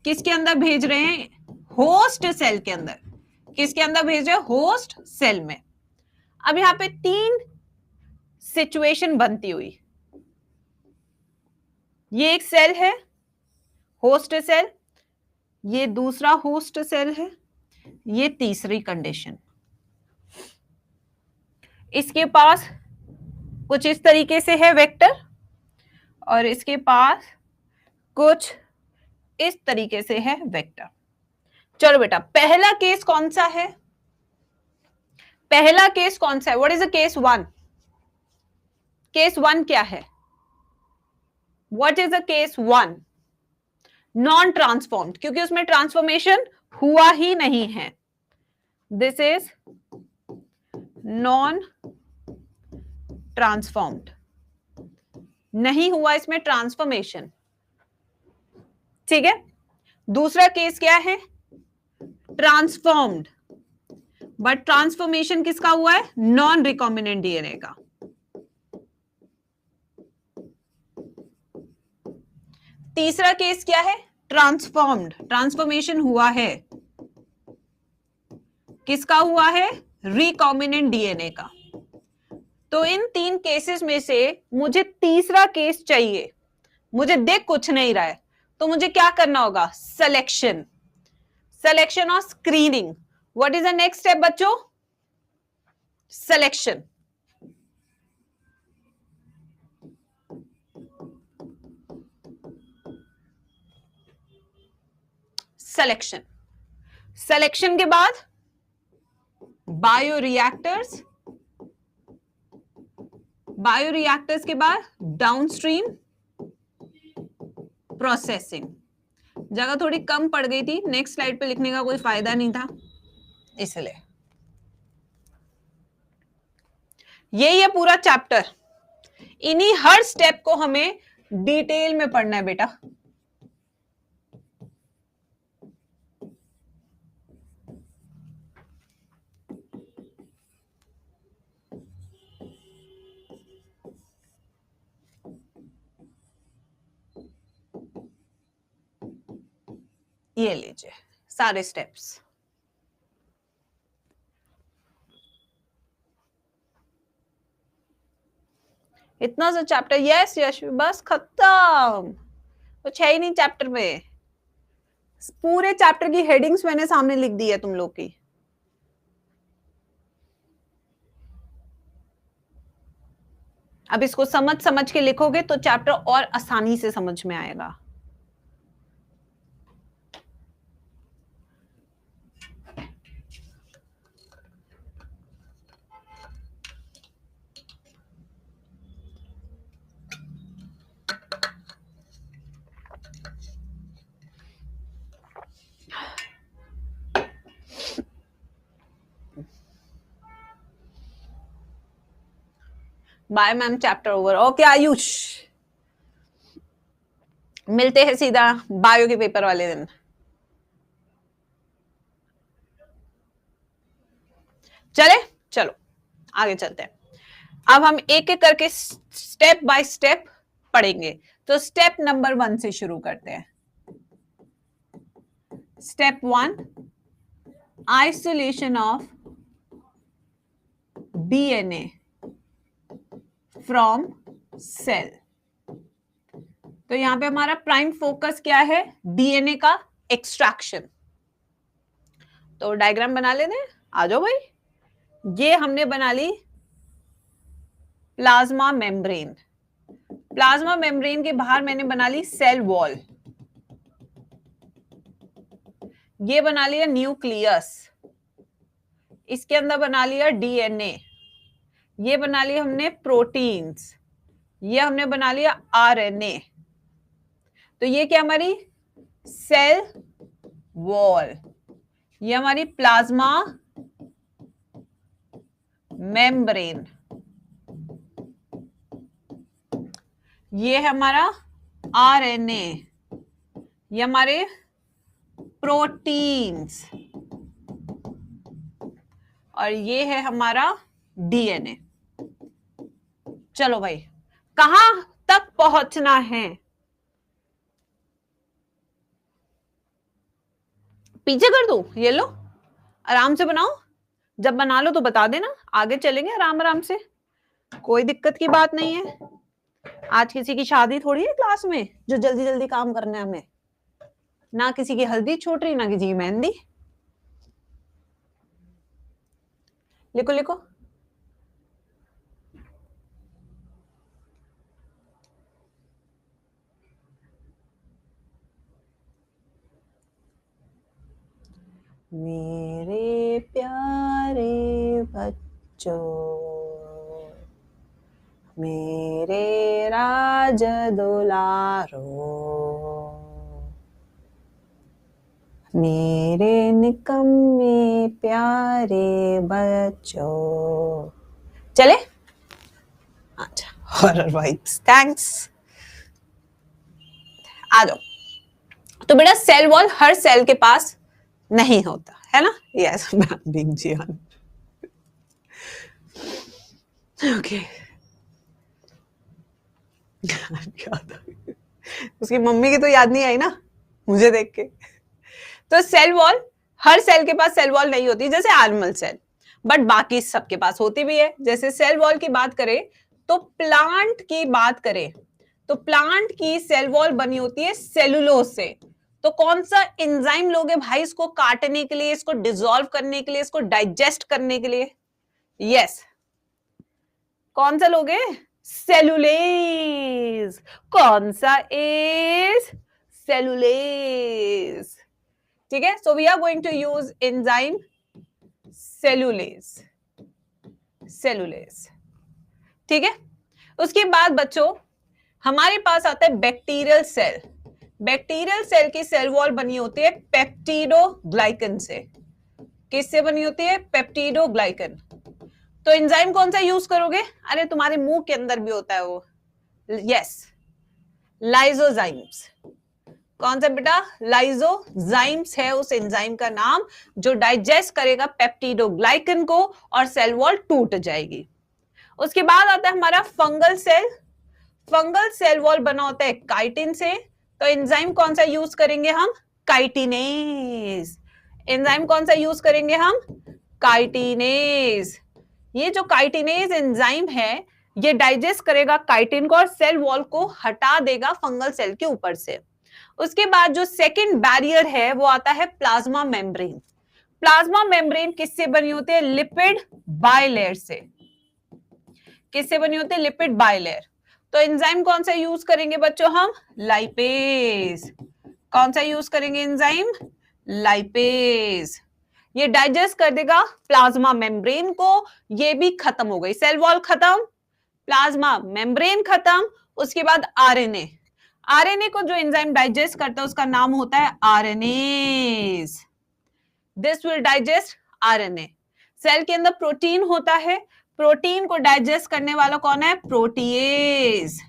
Speaker 1: किसके अंदर भेज रहे हैं? होस्ट सेल के अंदर। किसके अंदर भेज रहे हैं? होस्ट सेल में। अब यहां पे तीन सिचुएशन बनती हुई, ये एक सेल है होस्ट सेल, ये दूसरा होस्ट सेल है, ये तीसरी कंडीशन। इसके पास कुछ इस तरीके से है वेक्टर, और इसके पास कुछ इस तरीके से है वेक्टर। चलो बेटा, पहला केस कौन सा है? पहला केस कौन सा है? What is the case one? Case one क्या है? What is the case one? Non transformed, क्योंकि उसमें ट्रांसफॉर्मेशन हुआ ही नहीं है। दिस इज नॉन ट्रांसफॉर्म्ड, नहीं हुआ इसमें ट्रांसफॉर्मेशन। ठीक है, दूसरा केस क्या है, ट्रांसफॉर्म्ड, बट ट्रांसफॉर्मेशन किसका हुआ है, नॉन रिकॉम्बिनेंट डीएनए का। तीसरा केस क्या है, ट्रांसफॉर्म्ड, ट्रांसफॉर्मेशन हुआ है, किसका हुआ है, रिकॉम्बिनेंट डीएनए का। तो इन तीन केसेस में से मुझे तीसरा केस चाहिए, मुझे देख कुछ नहीं रहा है, तो मुझे क्या करना होगा, सिलेक्शन, सिलेक्शन और screening. What is the next step बच्चों, सिलेक्शन। सिलेक्शन, सिलेक्शन के बाद बायोरिएक्टर्स, बायोरिएक्टर्स के बाद डाउनस्ट्रीम प्रोसेसिंग। जगह थोड़ी कम पड़ गई थी, नेक्स्ट स्लाइड पे लिखने का कोई फायदा नहीं था, इसलिए यही है पूरा चैप्टर। इन्हीं हर स्टेप को हमें डिटेल में पढ़ना है बेटा। ये लीजिए सारे स्टेप्स। इतना सा चैप्टर, यस यश, बस खत्म, कुछ है ही नहीं चैप्टर में। पूरे चैप्टर की हेडिंग्स मैंने सामने लिख दी है तुम लोग की। अब इसको समझ समझ के लिखोगे तो चैप्टर और आसानी से समझ में आएगा। Bye ma'am, chapter over. Okay Ayush, मिलते हैं सीधा बायो के पेपर वाले दिन। चले, चलो आगे चलते हैं। अब हम एक एक करके स्टेप बाय स्टेप पढ़ेंगे। तो स्टेप नंबर 1 से शुरू करते हैं। Step 1, isolation of DNA from cell. तो यहां पे हमारा प्राइम फोकस क्या है, डीएनए का एक्सट्रैक्शन। तो डायग्राम बना लेते हैं, आ जाओ भाई। ये हमने बना ली प्लाज्मा मेम्ब्रेन। प्लाज्मा मेम्ब्रेन के बाहर मैंने बना ली सेल वॉल। ये बना लिया न्यूक्लियस, इसके अंदर बना लिया डीएनए। ये बना लिया हमने प्रोटीन्स, ये हमने बना लिया आरएनए। तो ये क्या हमारी सेल वॉल, ये हमारी प्लाज्मा मेम्ब्रेन, ये है हमारा आरएनए, ये हमारे प्रोटीन्स, और ये है हमारा डीएनए। चलो भाई, कहां तक पहुंचना है, पीछे कर दूं, ये लो आराम से बनाओ। जब बना लो तो बता देना, आगे चलेंगे आराम आराम से, कोई दिक्कत की बात नहीं है। आज किसी की शादी थोड़ी है क्लास में जो जल्दी जल्दी काम करना है हमें, ना किसी की हल्दी छूट रही, ना किसी की मेहंदी। लिखो लिखो, मेरे प्यारे बच्चों, मेरे राज दुलारो, मेरे निकम्मे प्यारे बच्चों। चले, अच्छा हॉरर वाइब्स, थैंक्स। आ जाओ, तो बेटा सेल वॉल हर सेल के पास नहीं होता है ना। यस बीइंग जियान। ओके उसकी मम्मी की तो याद नहीं आई ना मुझे देख के। तो सेल वॉल हर सेल के पास सेल वॉल नहीं होती, जैसे एनिमल सेल, बट बाकी सबके पास होती भी है। जैसे सेल वॉल की बात करें तो प्लांट की बात करें तो प्लांट की सेल वॉल बनी होती है सेलुलोज से। तो कौन सा एंजाइम लोगे भाई इसको काटने के लिए, इसको डिसॉल्व करने के लिए, इसको डाइजेस्ट करने के लिए? यस कौन सा लोगे? सेलुलेज। कौन सा एज? सेलुलेज। ठीक है, so we are going to use enzyme cellulase. Cellulase ठीक है। उसके बाद बच्चों हमारे पास आता है बैक्टीरियल सेल। बैक्टीरियल सेल की सेल वॉल बनी होती है पेप्टिडोग्लाइकन से। किससे बनी होती है? पेप्टिडोग्लाइकन। तो एंजाइम कौन सा यूज करोगे? अरे तुम्हारे मुंह के अंदर भी होता है वो, यस लाइजोजाइम्स। कौन सा बेटा? लाइजोजाइम्स है उस एंजाइम का नाम जो डाइजेस्ट करेगा पेप्टिडोग्लाइकन को और सेल वॉल टूट जाएगी। उसके बाद आता है हमारा fungal cell. Fungal cell wall बना होता है काइटिन से। तो एंजाइम कौन सा यूज करेंगे हम? काइटिनेज। एंजाइम कौन सा यूज करेंगे हम? काइटिनेज। ये जो काइटिनेज एंजाइम है ये डाइजेस्ट करेगा काइटिन को और सेल वॉल को हटा देगा फंगल सेल के ऊपर से। उसके बाद जो सेकंड बैरियर है वो आता है प्लाज्मा मेम्ब्रेन। प्लाज्मा मेम्ब्रेन किससे बनी होती है? लिपिड बाइलेयर से। किससे बनी होती है? Lipid bilayer. तो एंजाइम कौन सा यूज करेंगे बच्चों हम? लाइपेज। कौन सा यूज करेंगे एंजाइम? लाइपेज। ये डाइजेस्ट कर देगा प्लाज्मा मेम्ब्रेन को। ये भी खत्म हो गई, सेल वॉल खत्म, प्लाज्मा मेम्ब्रेन खत्म। उसके बाद आरएनए। आरएनए को जो एंजाइम डाइजेस्ट करता है उसका नाम होता है RNase. This will digest RNA. Cell के अंदर प्रोटीन होता है, प्रोटीन को डाइजेस्ट करने वाला कौन है? प्रोटीएज।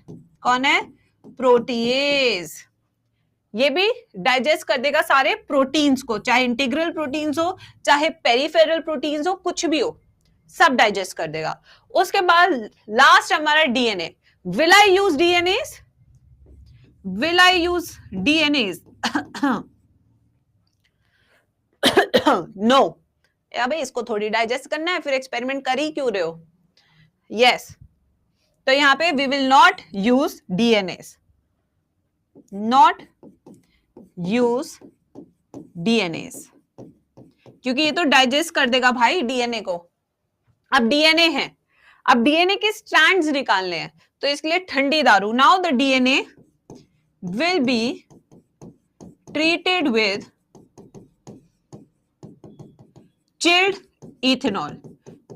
Speaker 1: कौन है? प्रोटीएज। ये भी डाइजेस्ट कर देगा सारे प्रोटीन्स को, चाहे इंटीग्रल प्रोटीन्स हो चाहे पेरिफेरल प्रोटीन्स हो, कुछ भी हो सब डाइजेस्ट कर देगा। उसके बाद लास्ट हमारा DNA. Will I use DNase? Will I use DNase? No. अबे इसको थोड़ी डाइजेस्ट करना है, फिर एक्सपेरिमेंट कर ही क्यों रहे हो? यस तो यहां पे we will not use DNase, not use DNase, क्योंकि ये तो डाइजेस्ट कर देगा भाई डीएनए को। अब डीएनए है, अब डीएनए के स्ट्रैंड्स निकालने हैं तो इसके लिए ठंडी दारू। Now the DNA will be treated with chilled ethanol.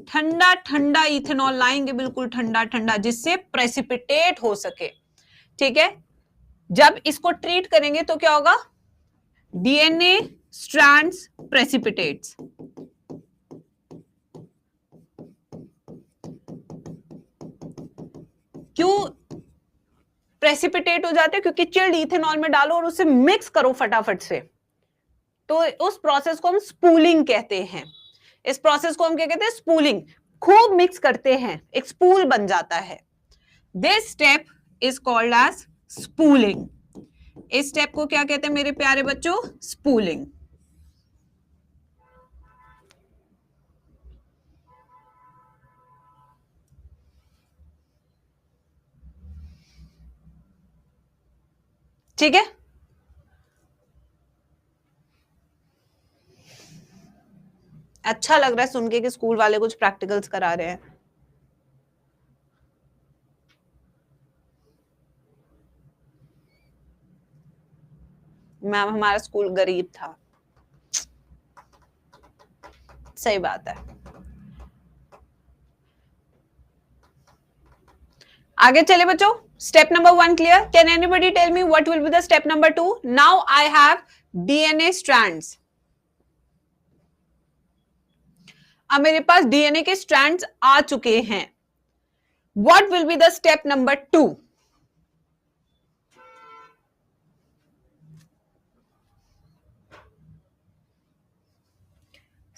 Speaker 1: ठंडा ठंडा इथेनॉल लाएंगे, बिल्कुल ठंडा ठंडा, जिससे प्रेसिपिटेट हो सके। ठीक है, जब इसको ट्रीट करेंगे तो क्या होगा? DNA strands precipitates. क्यों प्रेसिपिटेट हो जाते हैं? क्योंकि चिल्ड इथेनॉल में डालो और उसे मिक्स करो फटाफट से। तो उस प्रोसेस को हम स्पूलिंग कहते हैं। इस प्रोसेस को हम क्या कहते हैं? स्पूलिंग। खूब मिक्स करते हैं, एक स्पूल बन जाता है। This step is called as spooling. इस स्टेप को क्या कहते हैं मेरे प्यारे बच्चों? स्पूलिंग। ठीक है, अच्छा लग रहा है सुन के कि स्कूल वाले कुछ प्रैक्टिकल्स करा रहे हैं। मैम हमारा स्कूल गरीब था, सही बात है। आगे चले बच्चों, step number 1 clear? Can anybody tell me what will be the step number 2? Now I have DNA strands. अब मेरे पास डीएनए के स्ट्रैंड्स आ चुके हैं। व्हाट will be the step number 2?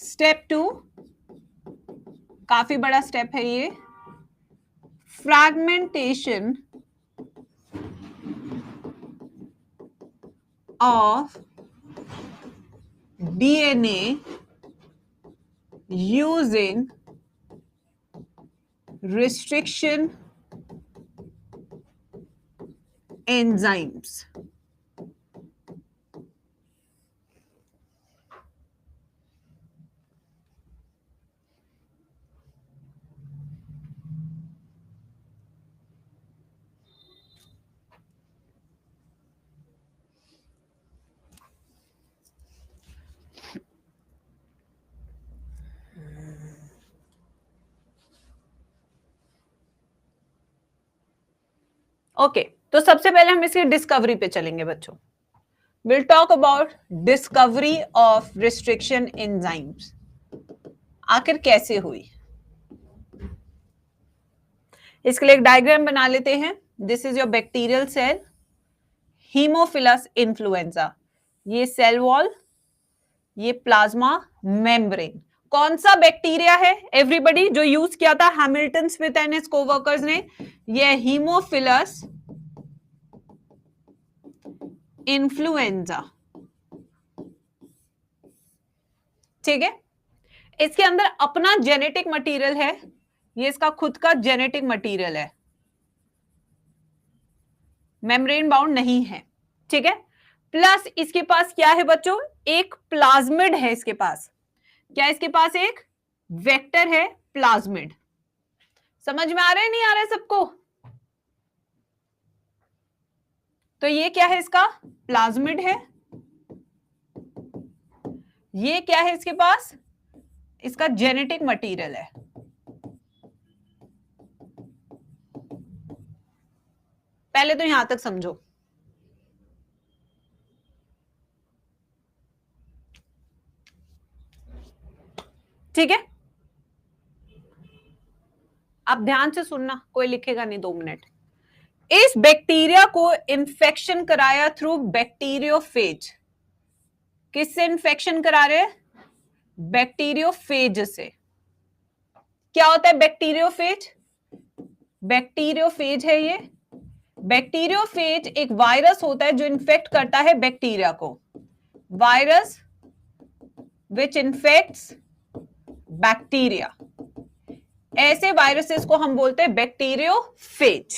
Speaker 1: Step 2 काफी बड़ा स्टेप है ये, fragmentation of DNA using restriction enzymes. Okay तो सबसे पहले हम इसकी डिस्कवरी पे चलेंगे बच्चों। Will talk about discovery of restriction enzymes, आखिर कैसे हुई। इसके लिए एक डायग्राम बना लेते हैं। This is your bacterial cell, Haemophilus influenzae, ये सेल वॉल, ये प्लाज्मा मेम्ब्रेन। कौन सा बैक्टीरिया है एवरीबॉडी जो यूज किया था Hamilton Smith and his coworkers ने? ये हीमोफिलस इन्फ्लुएंजा, ठीक है। इसके अंदर अपना जेनेटिक मटेरियल है, ये इसका खुद का जेनेटिक मटेरियल है, मेम्ब्रेन बाउंड नहीं है, ठीक है। प्लस इसके पास क्या है बच्चों? एक प्लाज्मिड है इसके पास। क्या इसके पास एक वेक्टर है प्लाज्मिड। समझ में आ रहा है नहीं आ रहा है सबको? तो ये क्या है इसका? प्लाज्मिड है। ये क्या है इसके पास? इसका जेनेटिक मटेरियल है। पहले तो यहां तक समझो, ठीक है। अब ध्यान से सुनना, कोई लिखेगा नहीं 2 मिनट। इस बैक्टीरिया को इंफेक्शन कराया थ्रू बैक्टीरियोफेज। किससे इंफेक्शन करा रहे? बैक्टीरियोफेज से। क्या होता है बैक्टीरियोफेज? बैक्टीरियोफेज है ये। बैक्टीरियोफेज एक वायरस होता है जो इन्फेक्ट करता है बैक्टीरिया को। वायरस विच इन्फेक्ट्स बैक्टीरिया, ऐसे वायरसेस को हम बोलते हैं बैक्टीरियोफेज।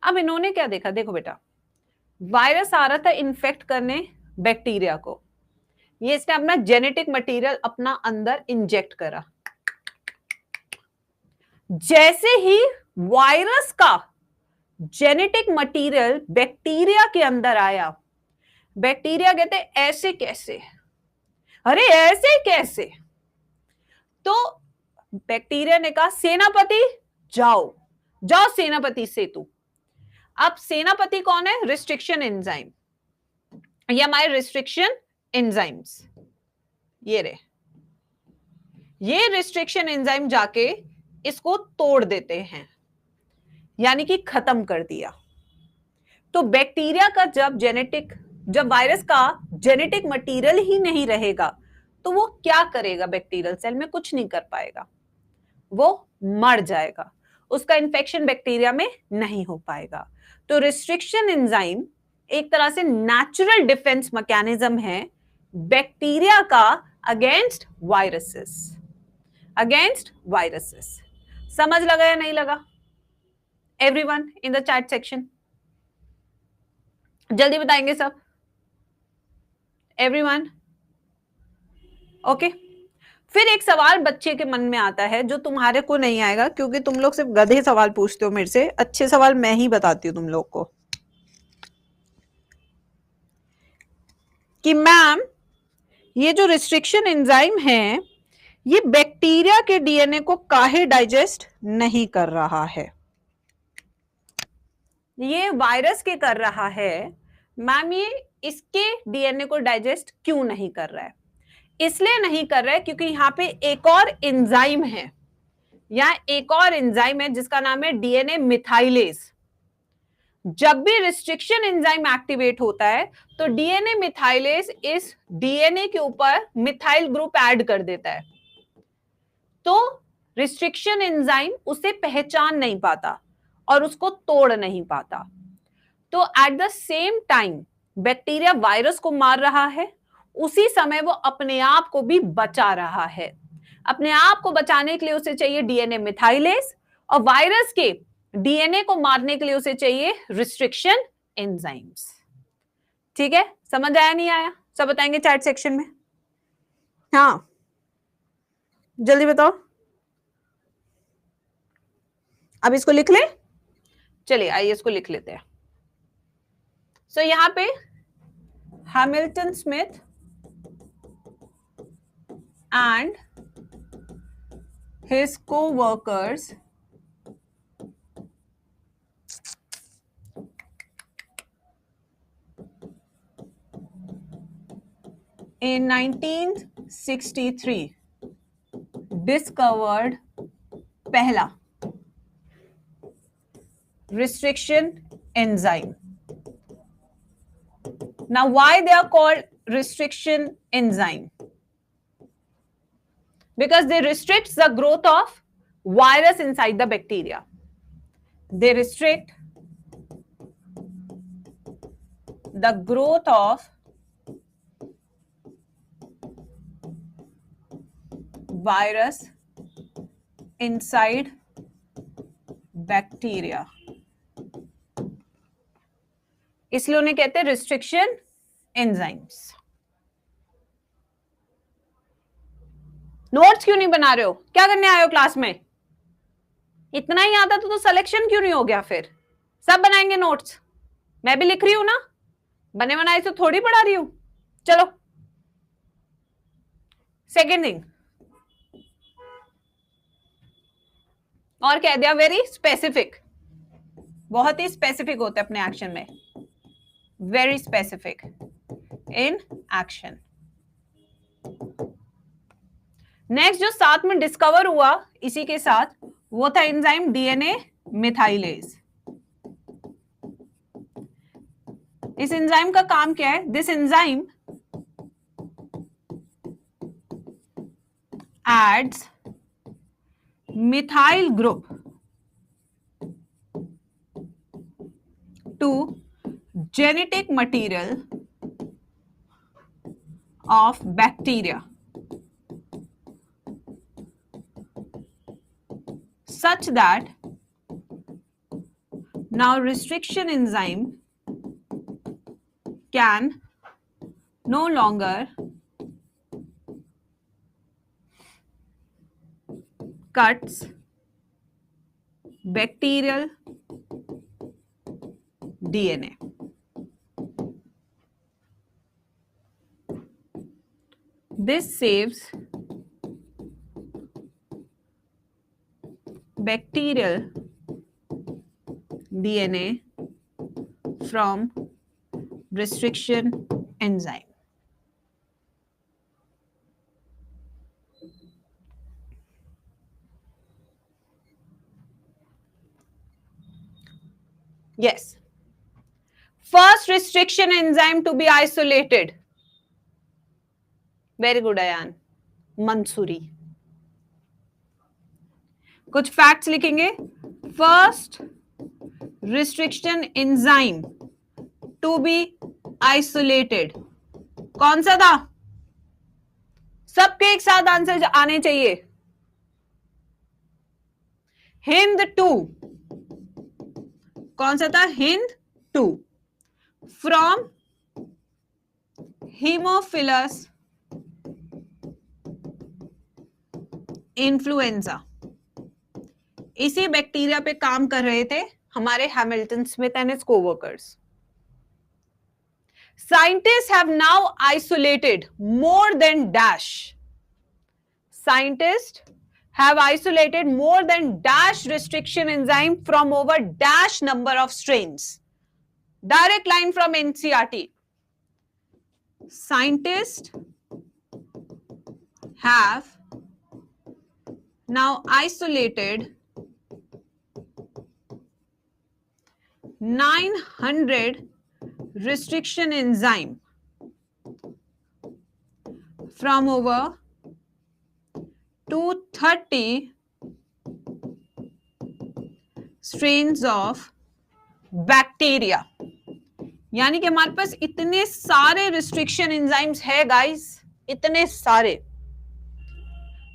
Speaker 1: अब इन्होंने क्या देखा? देखो बेटा, वायरस आ रहा था इन्फेक्ट करने बैक्टीरिया को, ये इसने अपना जेनेटिक मटेरियल अपना अंदर इंजेक्ट करा। जैसे ही वायरस का जेनेटिक मटेरियल बैक्टीरिया के अंदर आया, बैक्टीरिया कहते ऐसे कैसे, अरे ऐसे कैसे? तो बैक्टीरिया ने कहा सेनापति जाओ, जाओ सेनापति से तू। अब सेनापति कौन है? रिस्ट्रिक्शन एंजाइम, ये हमारे रिस्ट्रिक्शन एंजाइम्स, ये रे, ये रिस्ट्रिक्शन एंजाइम जाके इसको तोड़ देते हैं, यानी कि खत्म कर दिया। तो बैक्टीरिया का जब वायरस का जेनेटिक मटेरियल ही नहीं रहेगा तो वो क्या करेगा? बैक्टीरियल सेल में कुछ नहीं कर पाएगा, वो मर जाएगा, उसका इन्फेक्शन बैक्टीरिया में नहीं हो पाएगा। तो रिस्ट्रिक्शन एंजाइम एक तरह से नेचुरल डिफेंस मैकेनिज्म है बैक्टीरिया का अगेंस्ट वायरसेस, अगेंस्ट वायरसेस। समझ लगा या नहीं लगा? Everyone in the chat section जल्दी बताएंगे सब। Everyone okay. फिर एक सवाल बच्चे के मन में आता है जो तुम्हारे को नहीं आएगा, क्योंकि तुम लोग सिर्फ गधे सवाल पूछते हो मेरे से, अच्छे सवाल मैं ही बताती हूँ तुम लोग को कि मैम ये जो रिस्ट्रिक्शन एंजाइम है ये बैक्टीरिया के डीएनए को काहे डाइजेस्ट नहीं कर रहा है? ये वायरस के कर रहा है मैम, ये इसके डीएनए को डाइजेस्ट क्यों नहीं कर रहा है? इसलिए नहीं कर रहा है क्योंकि यहाँ पे एक और एंजाइम है, यहाँ एक और एंजाइम है जिसका नाम है डीएनए मिथाइलेज। जब भी रिस्ट्रिक्शन एंजाइम एक्टिवेट होता है तो डीएनए मिथाइलेज इस डीएनए के ऊपर मिथाइल ग्रुप ऐड कर देता है, तो रिस्ट्रिक्शन एंजाइम उसे पहचान नहीं पाता और उसको तोड़ नहीं पाता। तो at the same time bacteria virus को मार रहा है, उसी समय वो अपने आप को भी बचा रहा है। अपने आप को बचाने के लिए उसे चाहिए डीएनए मिथाइलेज, और वायरस के डीएनए को मारने के लिए उसे चाहिए रिस्ट्रिक्शन एंजाइम्स। ठीक है, समझ आया नहीं आया? सब बताएंगे चैट सेक्शन में। हाँ, जल्दी बताओ। अब इसको लिख ले। चलिए आइए इसको लिख लेते हैं। सो यहां पे Hamilton Smith and his co-workers in 1963 discovered पहला restriction enzyme. Now why they are called restriction enzyme? Because they restrict the growth of virus inside the bacteria. They restrict the growth of virus inside bacteria. इसलिए उन्हें कहते हैं restriction enzymes. Notes क्यों नहीं बना रहे हो? क्या करने आए हो क्लास में? इतना ही आता तो सिलेक्शन क्यों नहीं हो गया? फिर सब बनाएंगे नोट्स। मैं भी लिख रही हूं ना, बने बनाए तो थोड़ी पढ़ा रही हूं। चलो सेकेंड थिंग और कह दिया, वेरी स्पेसिफिक, बहुत ही स्पेसिफिक होते अपने एक्शन में, very specific in action. Next जो साथ में डिस्कवर हुआ इसी के साथ, वो था एंजाइम डीएनए मिथाइलेज। इस एंजाइम का काम क्या है? This enzyme adds methyl group to genetic material of bacteria such that now restriction enzyme can no longer cuts bacterial DNA. This saves bacterial DNA from restriction enzyme. Yes. First restriction enzyme to be isolated. Very good, Ayan. Mansuri. कुछ facts लिखेंगे। First restriction enzyme to be isolated कौन सा था? सबके एक साथ answer आने चाहिए। हिंद 2। कौन सा था? Hind 2 from Haemophilus influenza. इसी बैक्टीरिया पे काम कर रहे थे हमारे Hamilton Smith and his coworkers. Scientists have now isolated more than dash. Scientists have isolated more than dash restriction enzyme from over dash number of strains. Direct line from NCERT. Scientists have now isolated 900 restriction enzyme from over 230 strains of bacteria. यानी कि हमारे पास इतने सारे restriction enzymes है guys, इतने सारे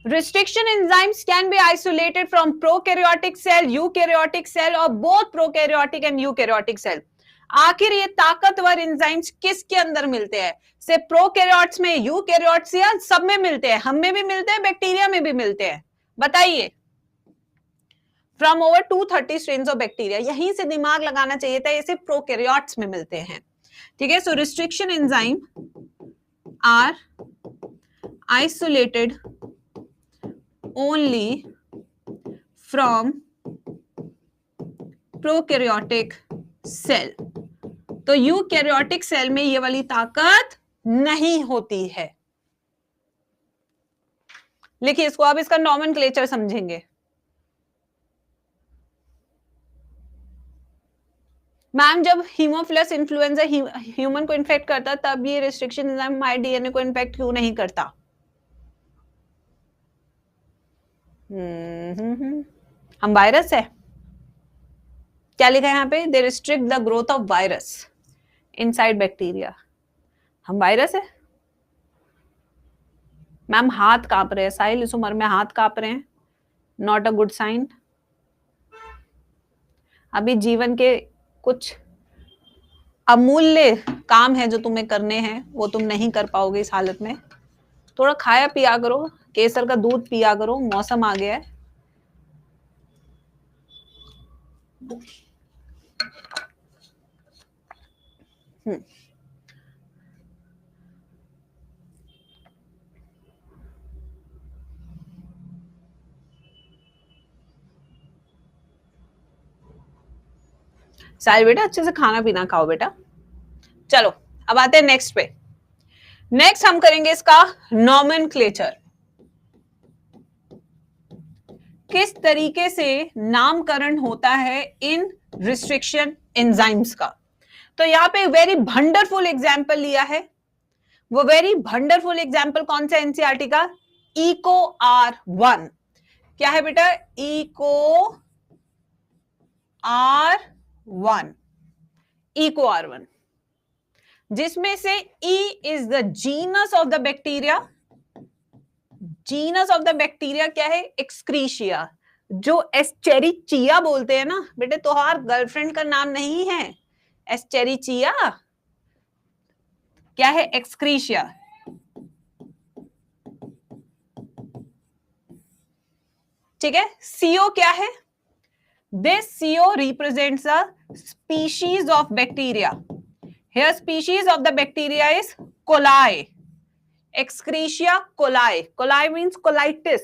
Speaker 1: restriction enzymes can be isolated from prokaryotic cell, eukaryotic cell और both prokaryotic and eukaryotic cell. आखिर ये ताकतवर एंजाइम्स किसके अंदर मिलते हैं? से प्रोकैरियोट्स में, यूकैरियोट्स या सब में मिलते हैं? हम में भी मिलते हैं, बैक्टीरिया में भी मिलते हैं, बताइए. From over 230 strains of bacteria. यहीं से दिमाग लगाना चाहिए था, ये सिर्फ प्रोकैरियोट्स में मिलते हैं. ठीक है. So restriction enzyme are isolated only from prokaryotic cell. तो यूकैरियोटिक सेल में ये वाली ताकत नहीं होती है. लिखिए इसको, आप इसका नॉमेनक्लेचर समझेंगे. मैम जब हीमोफिलस इन्फ्लुएंजा ह्यूमन को इन्फेक्ट करता तब ये रिस्ट्रिक्शन एंजाइम हमारे डीएनए को इन्फेक्ट क्यों नहीं करता? हम वायरस है. क्या लिखा है यहाँ पे? They restrict the growth of virus inside bacteria. हम वायरस है. मैम हाथ कांप रहे हैं, साहिल इस उम्र में हाथ कांप रहे हैं, नॉट अ गुड साइन. अभी जीवन के कुछ अमूल्य काम है जो तुम्हें करने हैं, वो तुम नहीं कर पाओगे इस हालत में. थोड़ा खाया पिया करो, केसर का दूध पिया करो, मौसम आ गया है. साहिल बेटा अच्छे से खाना पीना खाओ बेटा. चलो अब आते हैं नेक्स्ट पे. नेक्स्ट हम करेंगे इसका नॉमेनक्लेचर. किस तरीके से नामकरण होता है इन रिस्ट्रिक्शन एंजाइम्स का. तो यहां पे वेरी वंडरफुल एग्जांपल लिया है. वो वेरी वंडरफुल एग्जांपल कौन सा? एनसीईआरटी का इको R1. क्या है बेटा? Eco R1. इको R1 जिसमें से E is the genus of the bacteria. Genus of the bacteria क्या है? एक्सक्रीशिया. जो एस्चेरिचिया बोलते हैं ना बेटे, तुम्हार गर्लफ्रेंड का नाम नहीं है एस्चेरिचिया. क्या है? एक्सक्रीशिया. ठीक है. CO क्या है? This CO represents a species of bacteria. Here species of the bacteria is coli. Excretia coli. Coli means colitis.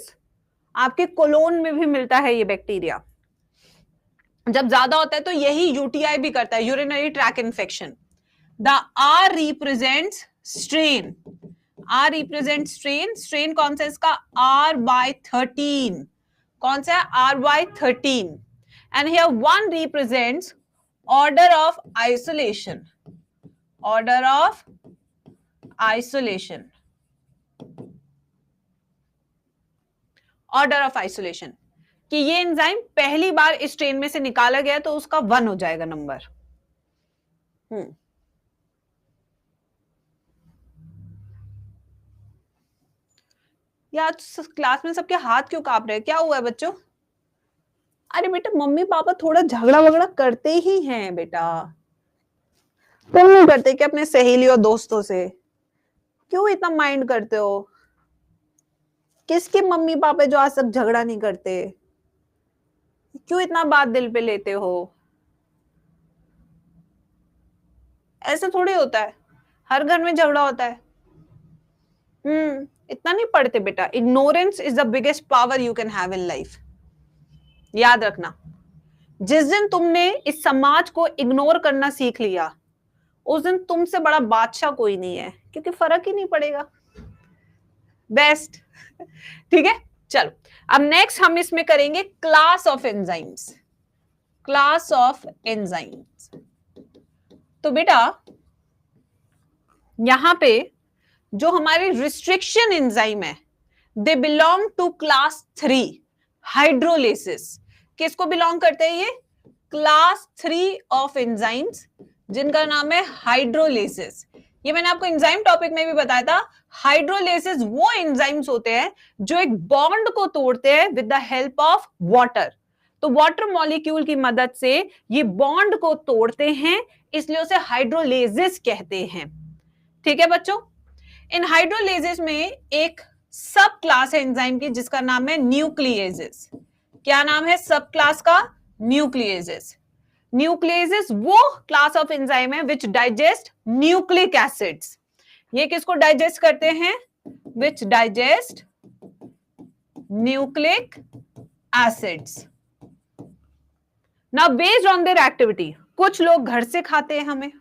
Speaker 1: आपके कोलोन में भी मिलता है ये बैक्टीरिया. जब ज्यादा होता है तो यही यूटीआई भी करता है, urinary track infection. The R represents strain. R represents strain. Strain कौन सा इसका? R/13. कौन सा? R/13. And here 1 represents order of isolation. Order of isolation. Order of isolation कि ये एंजाइम पहली बार इस स्ट्रेन में से निकाला गया तो उसका 1 हो जाएगा नंबर. यार क्लास में सबके हाथ क्यों कांप रहे हैं? क्या हुआ है बच्चों? अरे बेटा मम्मी पापा थोड़ा झगड़ा वगड़ा करते ही हैं बेटा. तुम नहीं करते कि अपने सहेली और दोस्तों से? क्यों इतना माइंड करते हो? किसके मम्मी पापा जो आज तक झगड़ा नहीं करते? क्यों इतना बात दिल पे लेते हो? ऐसा थोड़ी होता है, हर घर में झगड़ा होता है. इतना नहीं पढ़ते बेटा. Ignorance is the biggest power you can have in life. याद रखना, जिस दिन तुमने इस समाज को इग्नोर करना सीख लिया उस दिन तुमसे बड़ा बादशाह कोई नहीं है, क्योंकि फर्क ही नहीं पड़ेगा. बेस्ट. ठीक है. चलो अब नेक्स्ट हम इसमें करेंगे class of enzymes. Class of enzymes. तो बेटा यहां पे जो हमारे रिस्ट्रिक्शन एंजाइम है, they belong to class 3 hydrolases. किसको बिलोंग करते हैं ये? क्लास 3 ऑफ एंजाइम्स, जिनका नाम है हाइड्रोलेसिस। ये मैंने आपको एंजाइम टॉपिक में भी बताया था। हाइड्रोलेसिस वो एंजाइम्स होते हैं जो एक बॉन्ड को तोड़ते हैं with the help of water. तो वाटर मॉलिक्यूल की मदद से ये बॉन्ड को तोड़ते हैं, इसलिए उसे हाइड्रोलेसिस कहते हैं। ठीक है बच्चों, इन हाइड्रोलेसिस में एक सब क्लास है एंजाइम की जिसका नाम है न्यूक्लिएजेस। क्या नाम है सब क्लास का? न्यूक्लिएजेस। न्यूक्लिएजेस वो क्लास ऑफ एंजाइम है विच डाइजेस्ट न्यूक्लिक एसिड्स। ये किसको डाइजेस्ट करते हैं? विच digest nucleic acids. Now based on their activity, कुछ लोग घर से खाते हैं हमें,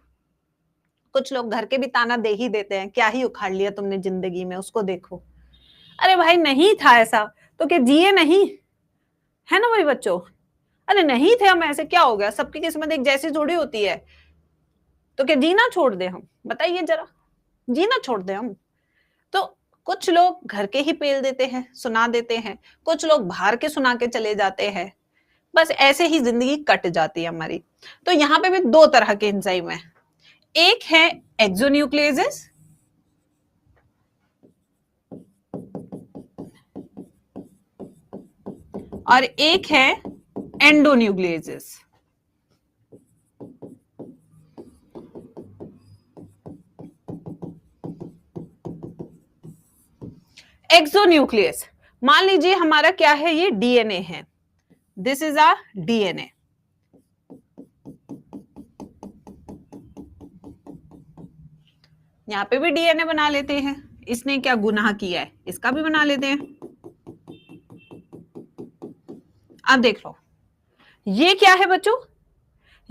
Speaker 1: कुछ लोग घर के भी ताना दे ही देते हैं, क्या ही उखाड़ लिया तुमने जिंदगी में, उसको देखो। अरे भाई नहीं था ऐसा तो क्या जिए नहीं? है ना भाई बच्चों? अरे नहीं थे हम ऐसे, क्या हो गया? सबकी किस्मत एक जैसी थोड़ी होती है, तो क्या जीना छोड़ दे हम? बताइए जरा, जीना छोड़ दे हम? तो कुछ लोग घर के ही पेल देते हैं, सुना देते हैं, कुछ लोग बाहर के सुना के चले जाते हैं, बस ऐसे ही जिंदगी कट जाती है हमारी। तो यहाँ पे भी दो तरह के एंजाइम है, एक है एक्सोन्यूक्लिएजेस और एक है एंडोन्यूक्लिएजेस। एक्सोन्यूक्लियस, मान लीजिए हमारा क्या है, ये डीएनए है, दिस इज आ डीएनए। यहां पे भी डीएनए बना लेते हैं, इसने क्या गुनाह किया है, इसका भी बना लेते हैं। अब देख लो, ये क्या है बच्चों?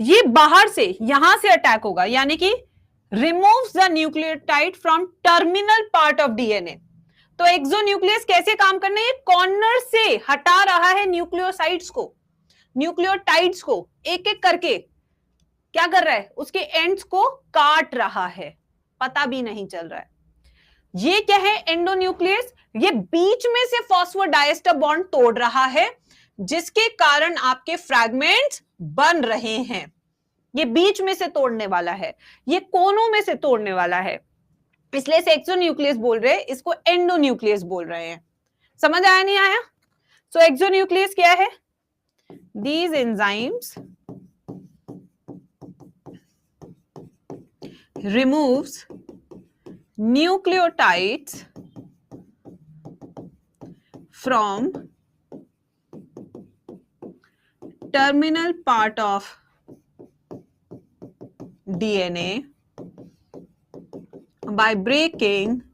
Speaker 1: ये बाहर से यहां से अटैक होगा, यानी कि removes the nucleotide from terminal part of DNA. तो एक्सोन्यूक्लियस कैसे काम करना है? ये कॉर्नर से हटा रहा है न्यूक्लियोसाइड्स को, न्यूक्लियोटाइड्स को एक एक करके क्या कर रहा है? उसके एंड्स को काट रहा है, पता भी नहीं चल रहा है। ये क्या है? एंडोन्यूक्लियस। ये बीच में से फॉस्फोडाइएस्टर बॉन्ड तोड़ रहा है, जिसके कारण आपके फ्रैगमेंट्स बन रहे हैं। ये बीच में से तोड़ने वाला है, ये कोनों में से तोड़ने वाला है, इसलिए इसे एक्सोन्यूक्लियस बोल रहे हैं, इसको एंडोन्यूक्लियस बोल रहे हैं। समझ आया नहीं आया? सो एक्सोन्यूक्लियस क्या है? These enzymes removes nucleotides from terminal part of DNA by breaking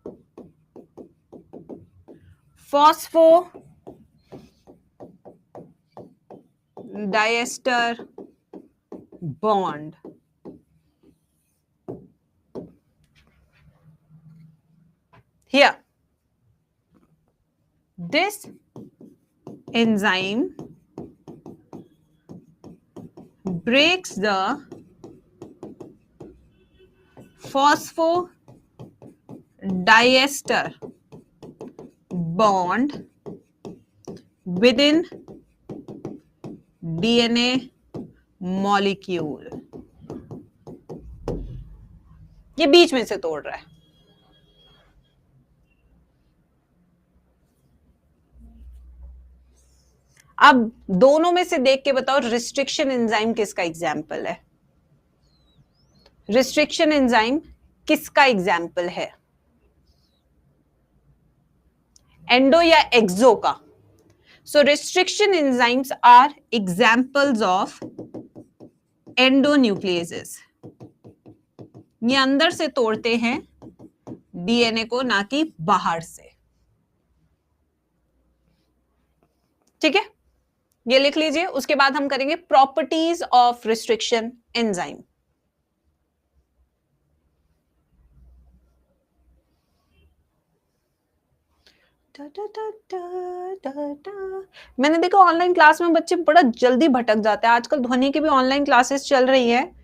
Speaker 1: phosphodiester bond. Here, this enzyme breaks the phosphodiester bond within DNA molecule. ये बीच में से तोड़ रहा है। अब दोनों में से देख के बताओ रिस्ट्रिक्शन एंजाइम किसका एग्जाम्पल है? रिस्ट्रिक्शन एंजाइम किसका एग्जाम्पल है? एंडो या एक्सो का? So restriction enzymes are examples of endonucleases. ये अंदर से तोड़ते हैं डीएनए को, ना कि बाहर से। ठीक है, ये लिख लीजिए। उसके बाद हम करेंगे प्रॉपर्टीज ऑफ रिस्ट्रिक्शन एंजाइम। टा टा टा टा टा टा। मैंने देखा ऑनलाइन क्लास में बच्चे बड़ा जल्दी भटक जाते हैं। आजकल ध्वनि की भी ऑनलाइन क्लासेस चल रही है,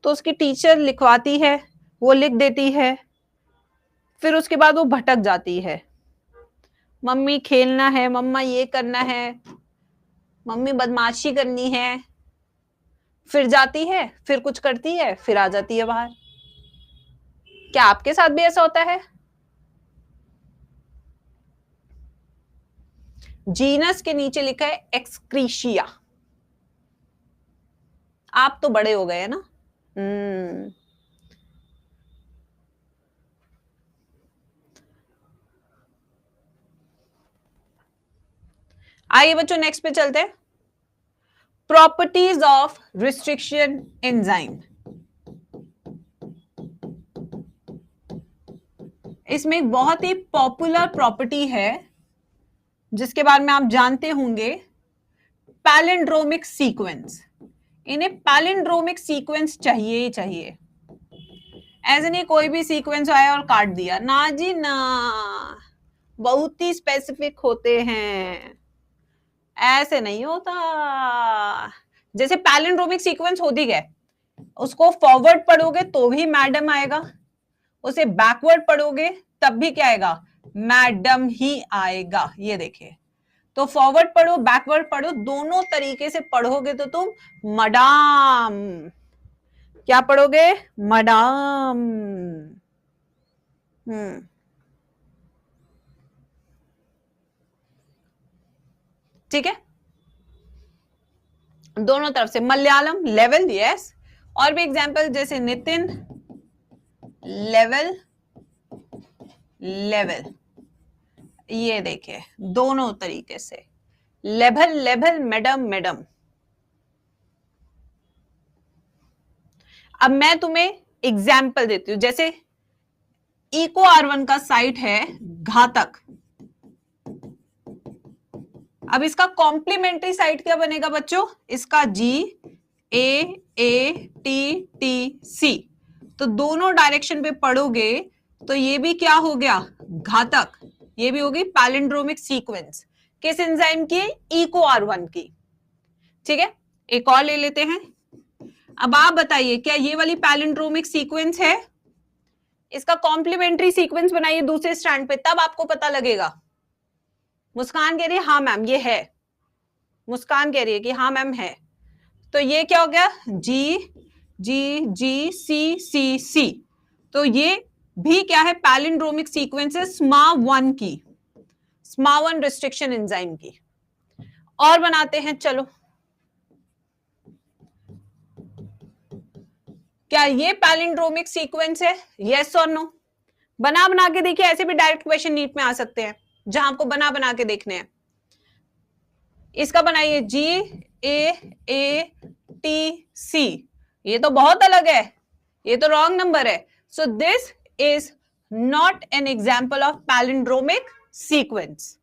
Speaker 1: तो उसकी टीचर लिखवाती है, वो लिख देती है, फिर उसके बाद वो भटक जाती है। मम्मी खेलना है, मम्मा ये करना है, मम्मी बदमाशी करनी है, फिर जाती है, फिर कुछ करती है, फिर आ जाती है बाहर। क्या आपके साथ भी ऐसा होता है? जीनस के नीचे लिखा है एक्सक्रीशिया। आप तो बड़े हो गए हैं ना। आइए बच्चों नेक्स्ट पे चलते हैं। Properties of restriction enzyme. इसमें एक बहुत ही पॉपुलर प्रॉपर्टी है जिसके बारे में आप जानते होंगे, पैलिंड्रोमिक सीक्वेंस। इन्हें पैलिंड्रोमिक सीक्वेंस चाहिए ही चाहिए। ऐसे नहीं कोई भी सीक्वेंस आया और काट दिया, ना जी ना, बहुत ही स्पेसिफिक होते हैं, ऐसे नहीं होता। जैसे पैलिंड्रोमिक सीक्वेंस होती है, उसको फॉरवर्ड पढ़ोगे तो भी मैडम आएगा, उसे बैकवर्ड पढ़ोगे तब भी क्या आएगा, मैडम ही आएगा। ये देखिए, तो फॉरवर्ड पढ़ो बैकवर्ड पढ़ो, दोनों तरीके से पढ़ोगे तो तुम मडाम, क्या पढ़ोगे, मडाम। ठीक है, दोनों तरफ से। Malayalam level, yes. और भी एग्जांपल जैसे नितिन लेवल, लेवल, ये देखिए दोनों तरीके से, लेवल लेवल, मैडम मैडम। अब मैं तुम्हें एग्जाम्पल देती हूं, जैसे इको R1 का साइट है घातक। अब इसका कॉम्प्लीमेंट्री साइट क्या बनेगा बच्चों, इसका GAATTC। तो दोनों डायरेक्शन पे पढ़ोगे तो ये भी क्या हो गया, घातक, ये भी होगी पैलिंड्रोमिक सीक्वेंस। किस एंजाइम की, इको R1 की। ठीक है, एक और ले लेते हैं। अब आप बताइए क्या ये वाली पैलिंड्रोमिक सीक्वेंस है, इसका कॉम्प्लीमेंट्री सीक्वेंस बनाइए दूसरे स्टैंड पे, तब आपको पता लगेगा। मुस्कान कह रही है हाँ मैम ये है, मुस्कान कह रही है कि हाँ मैम है। तो ये क्या हो गया, GGGCCC। तो ये भी क्या है, पैलिंड्रोमिक सीक्वेंस है SMA1 की, SMA1 रिस्ट्रिक्शन एंजाइम की। और बनाते हैं, चलो क्या ये पैलिंड्रोमिक सीक्वेंस है, यस और नो। बना बना के देखिए, ऐसे भी डायरेक्ट क्वेश्चन नीट में आ सकते हैं जहां आपको बना बना के देखने हैं। इसका बनाइए GAATC, ये तो बहुत अलग है, ये तो रॉन्ग नंबर है। So this is not an example of palindromic sequence.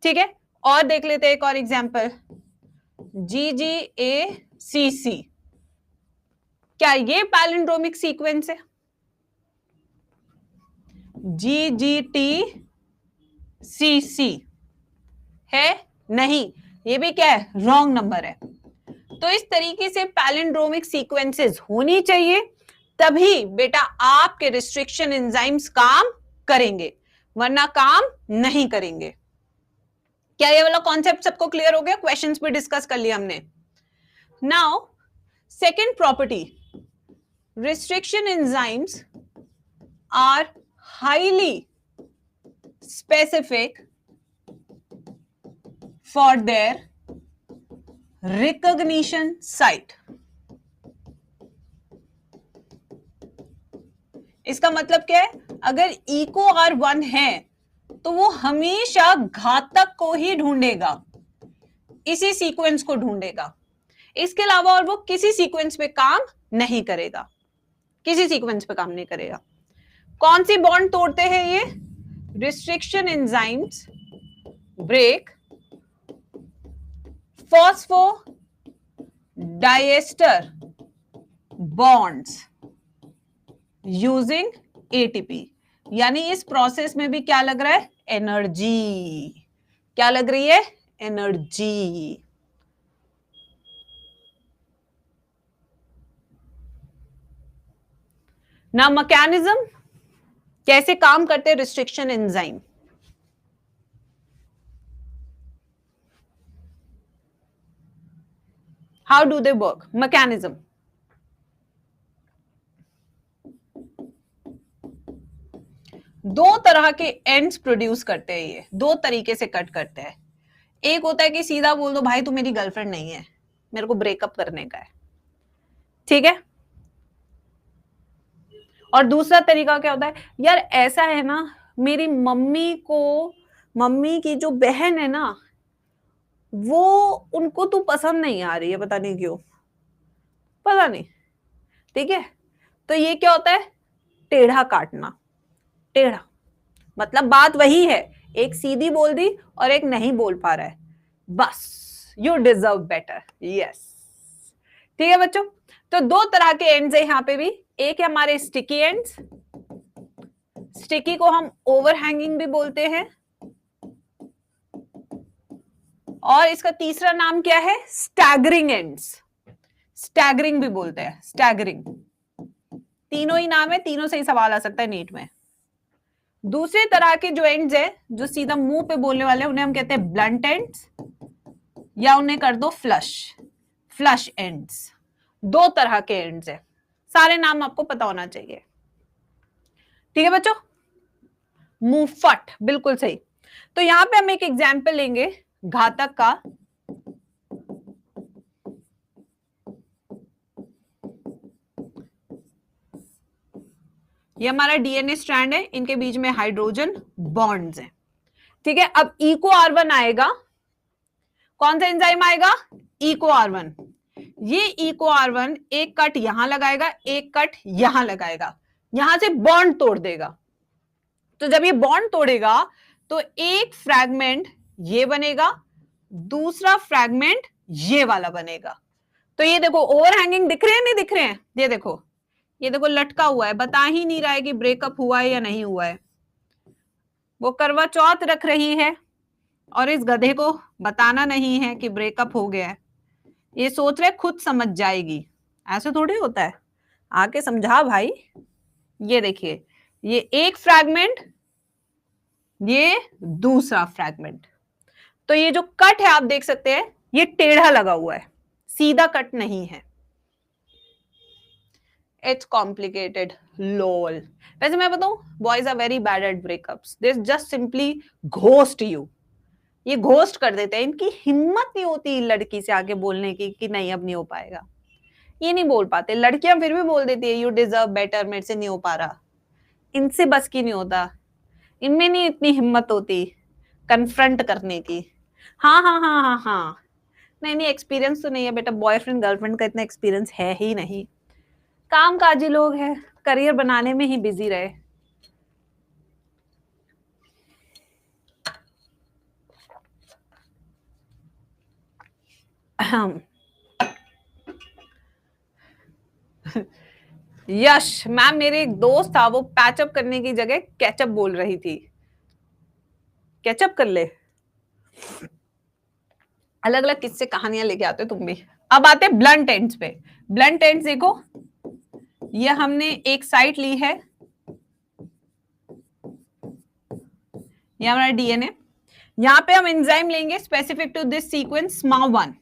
Speaker 1: ठीक है, और देख लेते हैं एक और एग्जाम्पल, GGACC। क्या ये पैलिंड्रोमिक सीक्वेंस है, GGTCC है, नहीं, ये भी क्या है, रॉन्ग नंबर है। तो इस तरीके से पैलिंड्रोमिक सीक्वेंसेस होनी चाहिए, तभी बेटा आपके रिस्ट्रिक्शन एंजाइम्स काम करेंगे, वरना काम नहीं करेंगे। क्या ये वाला कॉन्सेप्ट सबको क्लियर हो गया, क्वेश्चंस पे डिस्कस कर लिया हमने। Now second property, restriction enzymes are highly specific for their recognition site। इसका मतलब क्या है, अगर इको R1 है तो वो हमेशा घातक को ही ढूंढेगा, इसी सीक्वेंस को ढूंढेगा, इसके अलावा और वो किसी सीक्वेंस पे काम नहीं करेगा, किसी सीक्वेंस पे काम नहीं करेगा। कौन सी बॉन्ड तोड़ते हैं ये, restriction enzymes break phosphodiester bonds using ATP। यानी इस प्रोसेस में भी क्या लग रहा है, एनर्जी। क्या लग रही है? एनर्जी। ना मैकेनिज्म, कैसे काम करते हैं restriction enzyme. How do they work? Mechanism, दो तरह के एंड्स प्रोड्यूस करते हैं, ये दो तरीके से कट करते हैं। एक होता है कि सीधा बोल दो भाई तू मेरी गर्लफ्रेंड नहीं है, मेरे को ब्रेकअप करने का है, ठीक है। और दूसरा तरीका क्या होता है, यार ऐसा है ना, मेरी मम्मी की जो बहन है ना, वो उनको तू पसंद नहीं आ रही है, पता नहीं क्यों, पता नहीं, ठीक है। तो ये क्या होता है? टेढ़ा काटना। टेढ़ा मतलब बात वही है, एक सीधी बोल दी और एक नहीं बोल पा रहा है, बस यू डिजर्व बेटर। यस, ठीक है बच्चों। तो दो तरह के एंड्स है यहां पे भी। एक है हमारे स्टिकी एंड्स, स्टिकी को हम ओवरहैंगिंग भी बोलते हैं, और इसका तीसरा नाम क्या है? Staggering ends. स्टैगरिंग भी बोलते हैं, स्टैगरिंग। तीनों ही नाम है, तीनों से ही सवाल आ सकता है नीट में। दूसरे तरह के जो एंड्स है, जो सीधा मुंह पे बोलने वाले, उन्हें हम कहते हैं ब्लंट एंड्स, या उन्हें कर दो फ्लश एंड्स। दो तरह के एंड्स है, सारे नाम आपको पता होना चाहिए, ठीक है बच्चों। मुंहफट, बिल्कुल सही। तो यहां पे हम एक एग्जाम्पल लेंगे घातक का। ये हमारा डीएनए स्ट्रैंड है, इनके बीच में हाइड्रोजन बॉन्ड्स हैं, ठीक है। अब इको R1 आएगा, कौन सा एंजाइम आएगा? Eco R1। ये इको R1 एक कट यहां लगाएगा, एक कट यहां लगाएगा, यहां से बॉन्ड तोड़ देगा। तो जब ये बॉन्ड तोड़ेगा तो एक फ्रैगमेंट ये बनेगा, दूसरा फ्रैगमेंट ये वाला बनेगा। तो ये देखो ओवरहैंगिंग दिख रहे हैं, नहीं दिख रहे हैं? ये देखो लटका हुआ है, बता ही नहीं रहा है कि ब्रेकअप हुआ है या नहीं हुआ है। वो करवा चौथ रख रही है और इस गधे को बताना नहीं है कि ब्रेकअप हो गया है। ये सोच रहे खुद समझ जाएगी, ऐसे थोड़ी होता है, आके समझा भाई। ये देखिए, ये एक फ्रैगमेंट, ये दूसरा फ्रैगमेंट। तो ये जो कट है आप देख सकते हैं, ये टेढ़ा लगा हुआ है, सीधा कट नहीं है। It's complicated, lol. वैसे मैं बताऊं, boys are very bad at breakups, they just simply ghost you. ये घोस्ट कर देते हैं, इनकी हिम्मत नहीं होती लड़की से आके बोलने की कि नहीं अब नहीं हो पाएगा, ये नहीं बोल पाते। लड़कियां फिर भी बोल देती है यू डिजर्व बेटर, मेरे से नहीं हो पा रहा। इनसे बस की नहीं होता, इनमें नहीं इतनी हिम्मत होती कन्फ्रंट करने की। हाँ हाँ हाँ हाँ हाँ, नहीं एक्सपीरियंस तो नहीं है बेटा, बॉयफ्रेंड गर्लफ्रेंड का इतना एक्सपीरियंस है ही नहीं, काम काजी लोग हैं, करियर बनाने में ही बिजी रहे। यश मैम, मेरे एक दोस्त था, वो पैचअप करने की जगह कैचअप बोल रही थी। कैचअप कर ले। अलग अलग किस्से कहानियां लेके आते हो तुम भी। अब आते हैं ब्लंट एंड्स पे। ब्लंट एंड्स देखो, ये हमने एक साइट ली है, ये हमारा डीएनए। यहां पे हम एंजाइम लेंगे specific to this sequence SMA1।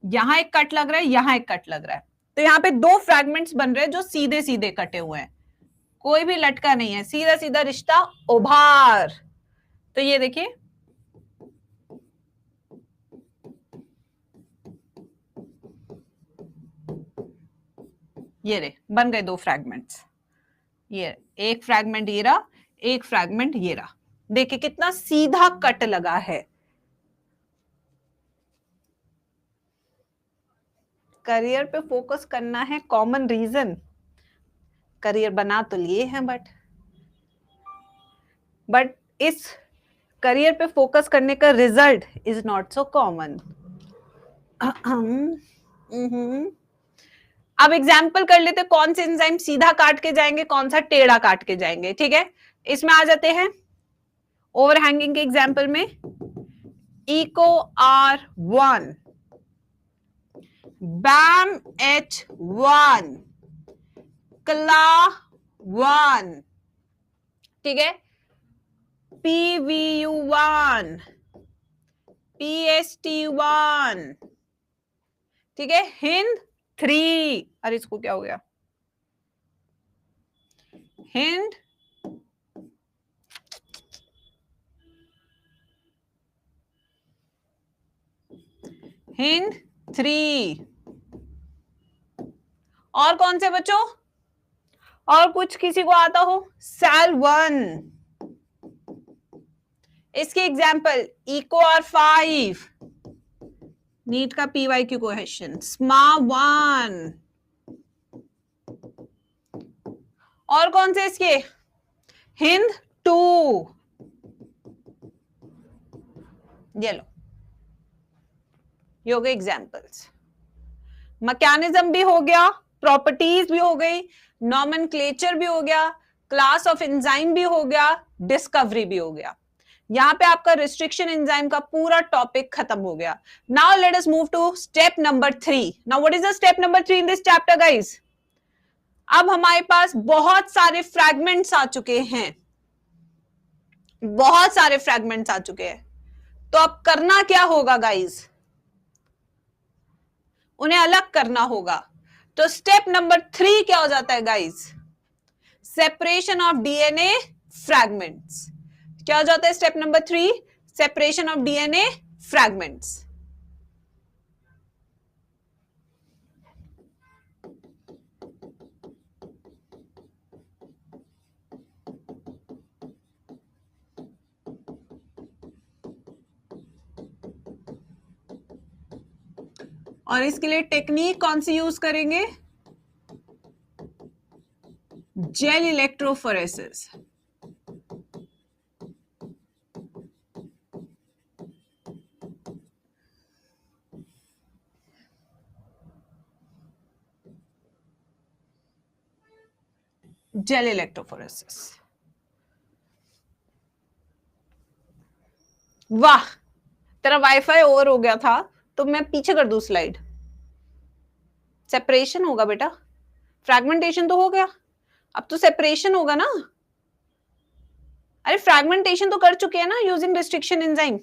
Speaker 1: यहां एक कट लग रहा है, यहां एक कट लग रहा है, तो यहां पे दो फ्रैगमेंट्स बन रहे हैं जो सीधे सीधे कटे हुए हैं, कोई भी लटका नहीं है, सीधा सीधा रिश्ता उभार। तो ये देखिए, ये रे बन गए दो फ्रैगमेंट्स, ये एक फ्रैगमेंट ये रहा, एक फ्रैगमेंट ये रहा। देखिए कितना सीधा कट लगा है। करियर पे फोकस करना है, कॉमन रीजन, करियर बना तो लिए हैं बट इस करियर पे फोकस करने का result is not so common. अब एग्जाम्पल कर लेते, कौन से एंजाइम सीधा काट के जाएंगे, कौन सा टेढ़ा काट के जाएंगे, ठीक है। इसमें आ जाते हैं ओवरहैंगिंग के एग्जाम्पल में इको R1, बैम H1, क्ला1, ठीक है, PVU1, PST1, ठीक है, हिंद 3, अरे इसको क्या हो गया, हिंद हिंद 3, और कौन से बच्चों, और कुछ किसी को आता हो, SAL1, इसके एग्जाम्पल इको R5, नीट का PYQ क्वेश्चन, SMA1, और कौन से इसके, हिंद 2, ये लो, ये हो गए एग्जाम्पल्स। मैकेनिज्म भी हो गया, प्रॉपर्टीज भी हो गई, नॉमेनक्लेचर भी हो गया, क्लास ऑफ एंजाइम भी हो गया, डिस्कवरी भी हो गया। यहां पे आपका रिस्ट्रिक्शन एंजाइम का पूरा टॉपिक खत्म हो गया। Now let us move to step number 3। Now what is the step number 3 in this chapter guys? अब हमारे पास बहुत सारे फ्रैगमेंट्स आ चुके हैं, बहुत सारे फ्रैगमेंट्स आ चुके हैं, तो अब करना क्या होगा गाइस? उन्हें अलग करना होगा। तो स्टेप नंबर 3 क्या हो जाता है guys? Separation of DNA fragments. क्या हो जाता है step number 3? Separation of DNA fragments. और इसके लिए टेक्निक कौन सी यूज करेंगे? Gel electrophoresis. Gel electrophoresis. वाह, तेरा वाईफाई ओवर हो गया था तो मैं पीछे कर दूं स्लाइड। सेपरेशन होगा बेटा, फ्रैगमेंटेशन तो हो गया, अब तो सेपरेशन होगा ना। अरे फ्रैगमेंटेशन तो कर चुके हैं ना यूजिंग रिस्ट्रिक्शन एंजाइम।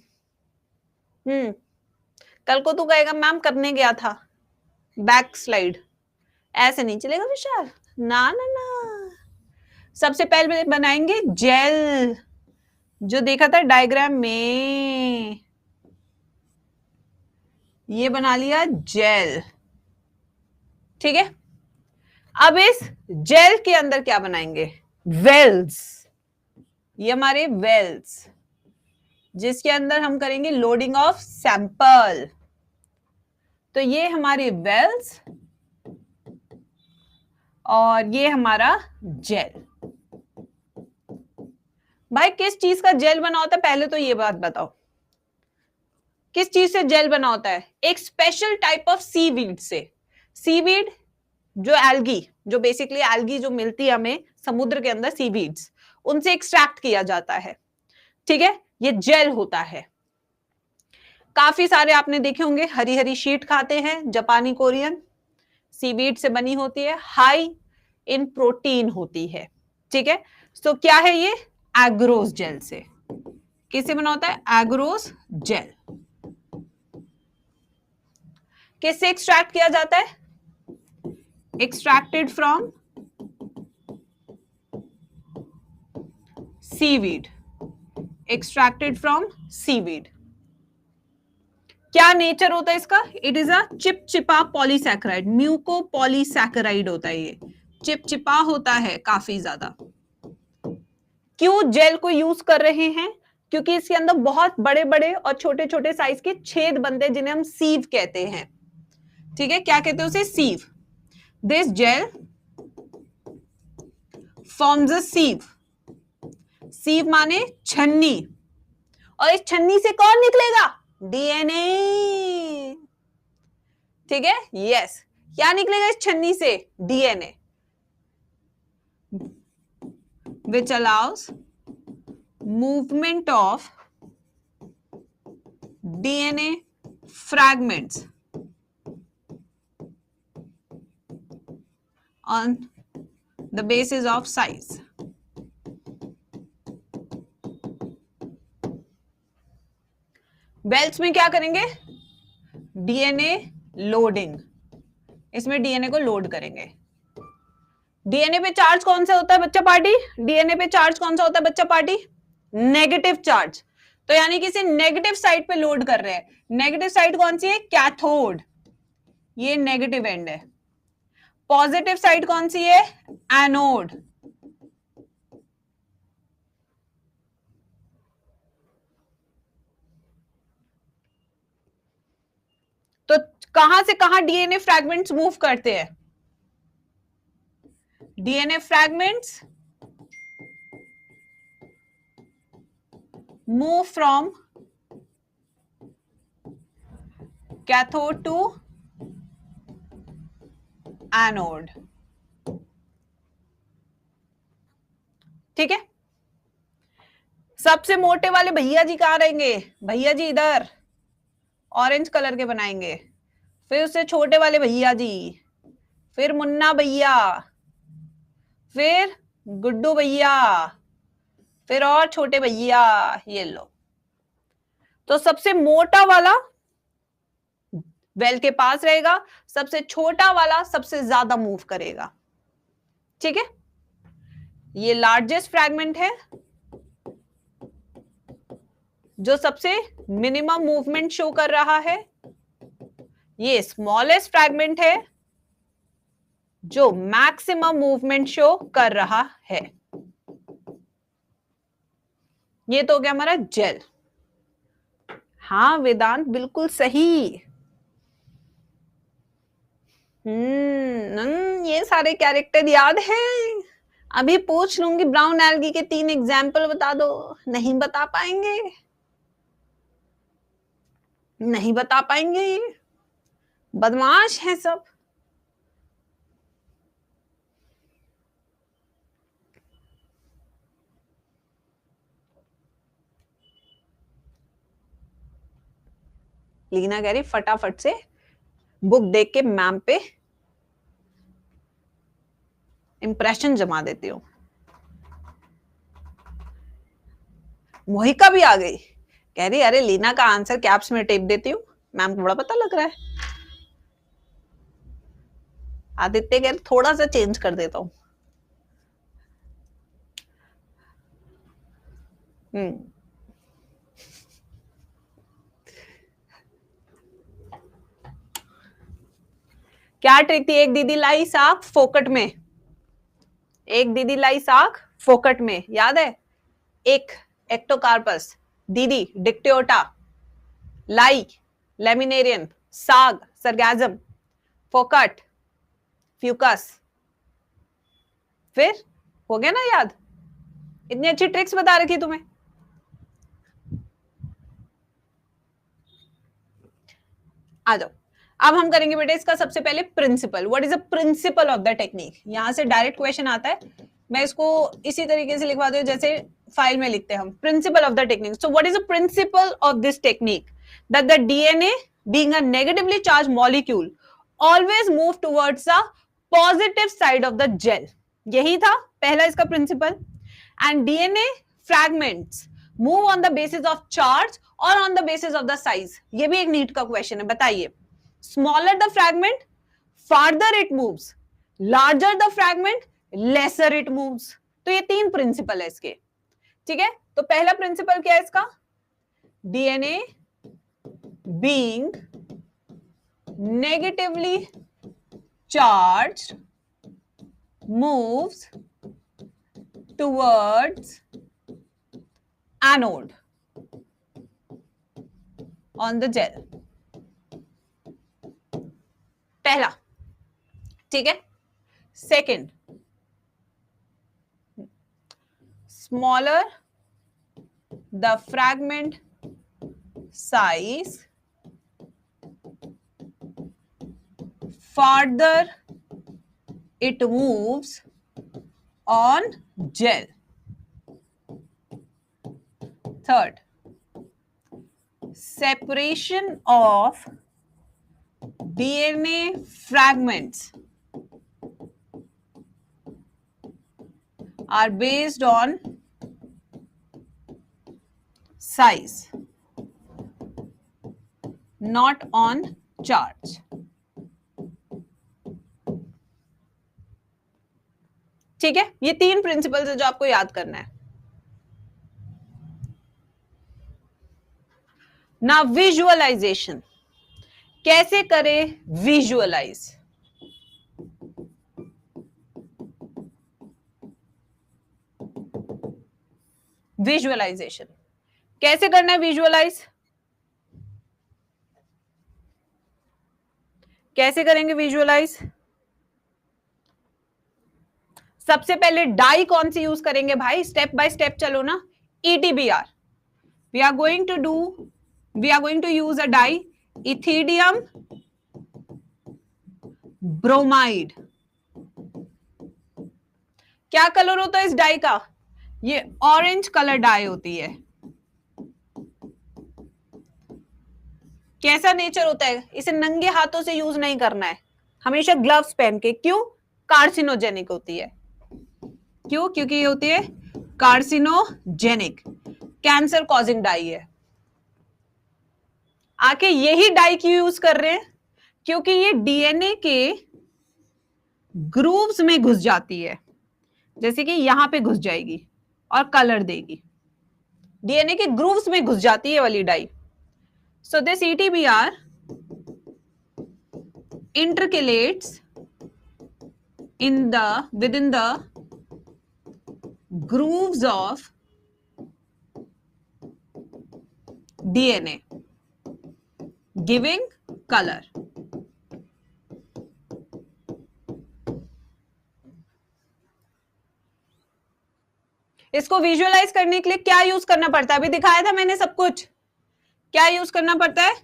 Speaker 1: कल को तू कहेगा मैम करने गया था, बैक स्लाइड। ऐसे नहीं चलेगा विशाल, ना ना ना। सबसे पहले बनाएंगे जेल, जो देखा था डायग्राम में, ये बना लिया जेल, ठीक है। अब इस जेल के अंदर क्या बनाएंगे? वेल्स। ये हमारे वेल्स, जिसके अंदर हम करेंगे लोडिंग ऑफ सैंपल। तो ये हमारे वेल्स और ये हमारा जेल। भाई किस चीज का जेल बना होता है, पहले तो ये बात बताओ, किस चीज से जेल बना होता है? एक स्पेशल टाइप ऑफ सीवीड से। सीवीड जो एल्गी, जो बेसिकली एल्गी जो मिलती है हमें समुद्र के अंदर, सीवीड्स, उनसे एक्सट्रैक्ट किया जाता है, ठीक है। ये जेल होता है। काफी सारे आपने देखे होंगे, हरी हरी शीट खाते हैं, जापानी कोरियन, सीवीड से बनी होती है, हाई इन प्रोटीन होती है, ठीक है। तो क्या है ये? एग्रोस जेल से। किससे बना होता है? Agarose jail. किससे एक्सट्रैक्ट किया जाता है? Extracted from seaweed. Extracted from seaweed. क्या नेचर होता है इसका? इट इज अ चिपचिपा पॉलीसैकेराइड, म्यूको पॉलीसैकेराइड होता है ये, चिपचिपा होता है काफी ज्यादा। क्यों जेल को यूज कर रहे हैं? क्योंकि इसके अंदर बहुत बड़े बड़े और छोटे छोटे साइज के छेद बनते हैं, जिन्हें हम सीव कहते हैं, ठीक है। क्या कहते हैं उसे? Sieve. This gel forms a sieve. Sieve माने छन्नी, और इस छन्नी से कौन निकलेगा? डीएनए, ठीक है। यस, क्या निकलेगा इस छन्नी से? DNA, which allows movement of DNA fragments on the basis of size. Belts में क्या करेंगे? डीएनए लोडिंग, इसमें डीएनए को लोड करेंगे। डीएनए पे चार्ज कौन सा होता है बच्चा पार्टी? डीएनए पे चार्ज कौन सा होता है बच्चा पार्टी? Negative charge. तो यानी कि इसे नेगेटिव साइड पे लोड कर रहे हैं। नेगेटिव साइड कौन सी है? कैथोड, ये नेगेटिव एंड है। पॉजिटिव साइड कौन सी है? एनोड। तो कहां से कहां डीएनए फ्रैगमेंट्स मूव करते हैं? DNA fragments move from cathode to anode. ठीक है, सबसे मोटे वाले भैया जी कहां रहेंगे? भैया जी इधर ऑरेंज कलर के बनाएंगे, फिर उससे छोटे वाले भैया जी, फिर मुन्ना भैया, फिर गुड्डू भैया, फिर और छोटे भैया, ये लो। तो सबसे मोटा वाला वेल के पास रहेगा, सबसे छोटा वाला सबसे ज्यादा मूव करेगा। ठीक है, ये लार्जेस्ट फ्रैगमेंट है जो सबसे मिनिमम मूवमेंट शो कर रहा है। ये स्मॉलेस्ट फ्रैगमेंट है जो मैक्सिमम मूवमेंट शो कर रहा है। ये तो हो गया हमारा जेल। हाँ वेदांत, बिल्कुल सही। ये सारे कैरेक्टर याद हैं। अभी पूछ लूंगी ब्राउन एल्गी के 3 एग्जाम्पल बता दो, नहीं बता पाएंगे, नहीं बता पाएंगे, बदमाश हैं सब। लीना कह रही फटाफट से बुक देख के मैम पे इंप्रेशन जमा देती हूँ। मोहिका भी आ गई, कह रही अरे लीना का आंसर कैप्स में टेप देती हूँ, मैम को बड़ा पता लग रहा है। आदित्य कह रहे थोड़ा सा चेंज कर देता हूँ। क्या ट्रिक थी? एक दीदी लाई साग फोकट में, एक दीदी लाई साग फोकट में, याद है? एक एक्टोकार्पस, दीदी डिक्टियोटा, लाई लेमिनेरियन, साग सरगैजम, फोकट फ्यूकस। फिर हो गया ना याद? इतनी अच्छी ट्रिक्स बता रखी तुम्हें। आ जाओ, अब हम करेंगे बेटे इसका सबसे पहले principle. What is the principle of the technique? यहां से डायरेक्ट क्वेश्चन आता है, मैं इसको इसी तरीके से लिखवा दूं जैसे फाइल में लिखते हैं हम। Principle of the technique. So what is the principle of this technique? That the DNA being a negatively charge molecule always move towards the positive side of the gel. यही था पहला इसका principle. And DNA fragments move on the basis of charge और on the basis of the size. ये भी एक NEET का question है, बताइए। Smaller the fragment farther it moves, larger the fragment lesser it moves. तो ये 3 प्रिंसिपल है इसके। ठीक है, तो पहला प्रिंसिपल क्या है इसका? DNA being negatively charged moves towards anode on the gel. पहला, ठीक है। Second, smaller the fragment size, farther it moves on gel. Third, separation of DNA fragments are based on size, not on charge. ठीक है, ये 3 principles है जो आपको याद करना है. ना विजुअलाइजेशन कैसे करें? विजुअलाइज. विजुअलाइजेशन कैसे करना है? विजुअलाइज कैसे करेंगे? विजुअलाइज सबसे पहले डाई कौन सी यूज करेंगे भाई? स्टेप बाय स्टेप चलो ना. ETBR. We are going to use a dye, ethidium bromide. क्या कलर होता है इस डाई का? ये ऑरेंज कलर डाई होती है. कैसा नेचर होता है? इसे नंगे हाथों से यूज नहीं करना है, हमेशा ग्लव्स पहन के. क्यों? कार्सिनोजेनिक होती है. क्यों? क्योंकि ये होती है कार्सिनोजेनिक, कैंसर कॉजिंग डाई है. आके यही डाई क्यों यूज कर रहे हैं? क्योंकि ये डीएनए के ग्रूव्स में घुस जाती है, जैसे कि यहां पे घुस जाएगी और कलर देगी. डीएनए के ग्रूव्स में घुस जाती है वाली dye. So this ETBR intercalates within the grooves of DNA, giving color. इसको विजुअलाइज करने के लिए क्या यूज करना पड़ता है? अभी दिखाया था मैंने सब कुछ. क्या यूज करना पड़ता है?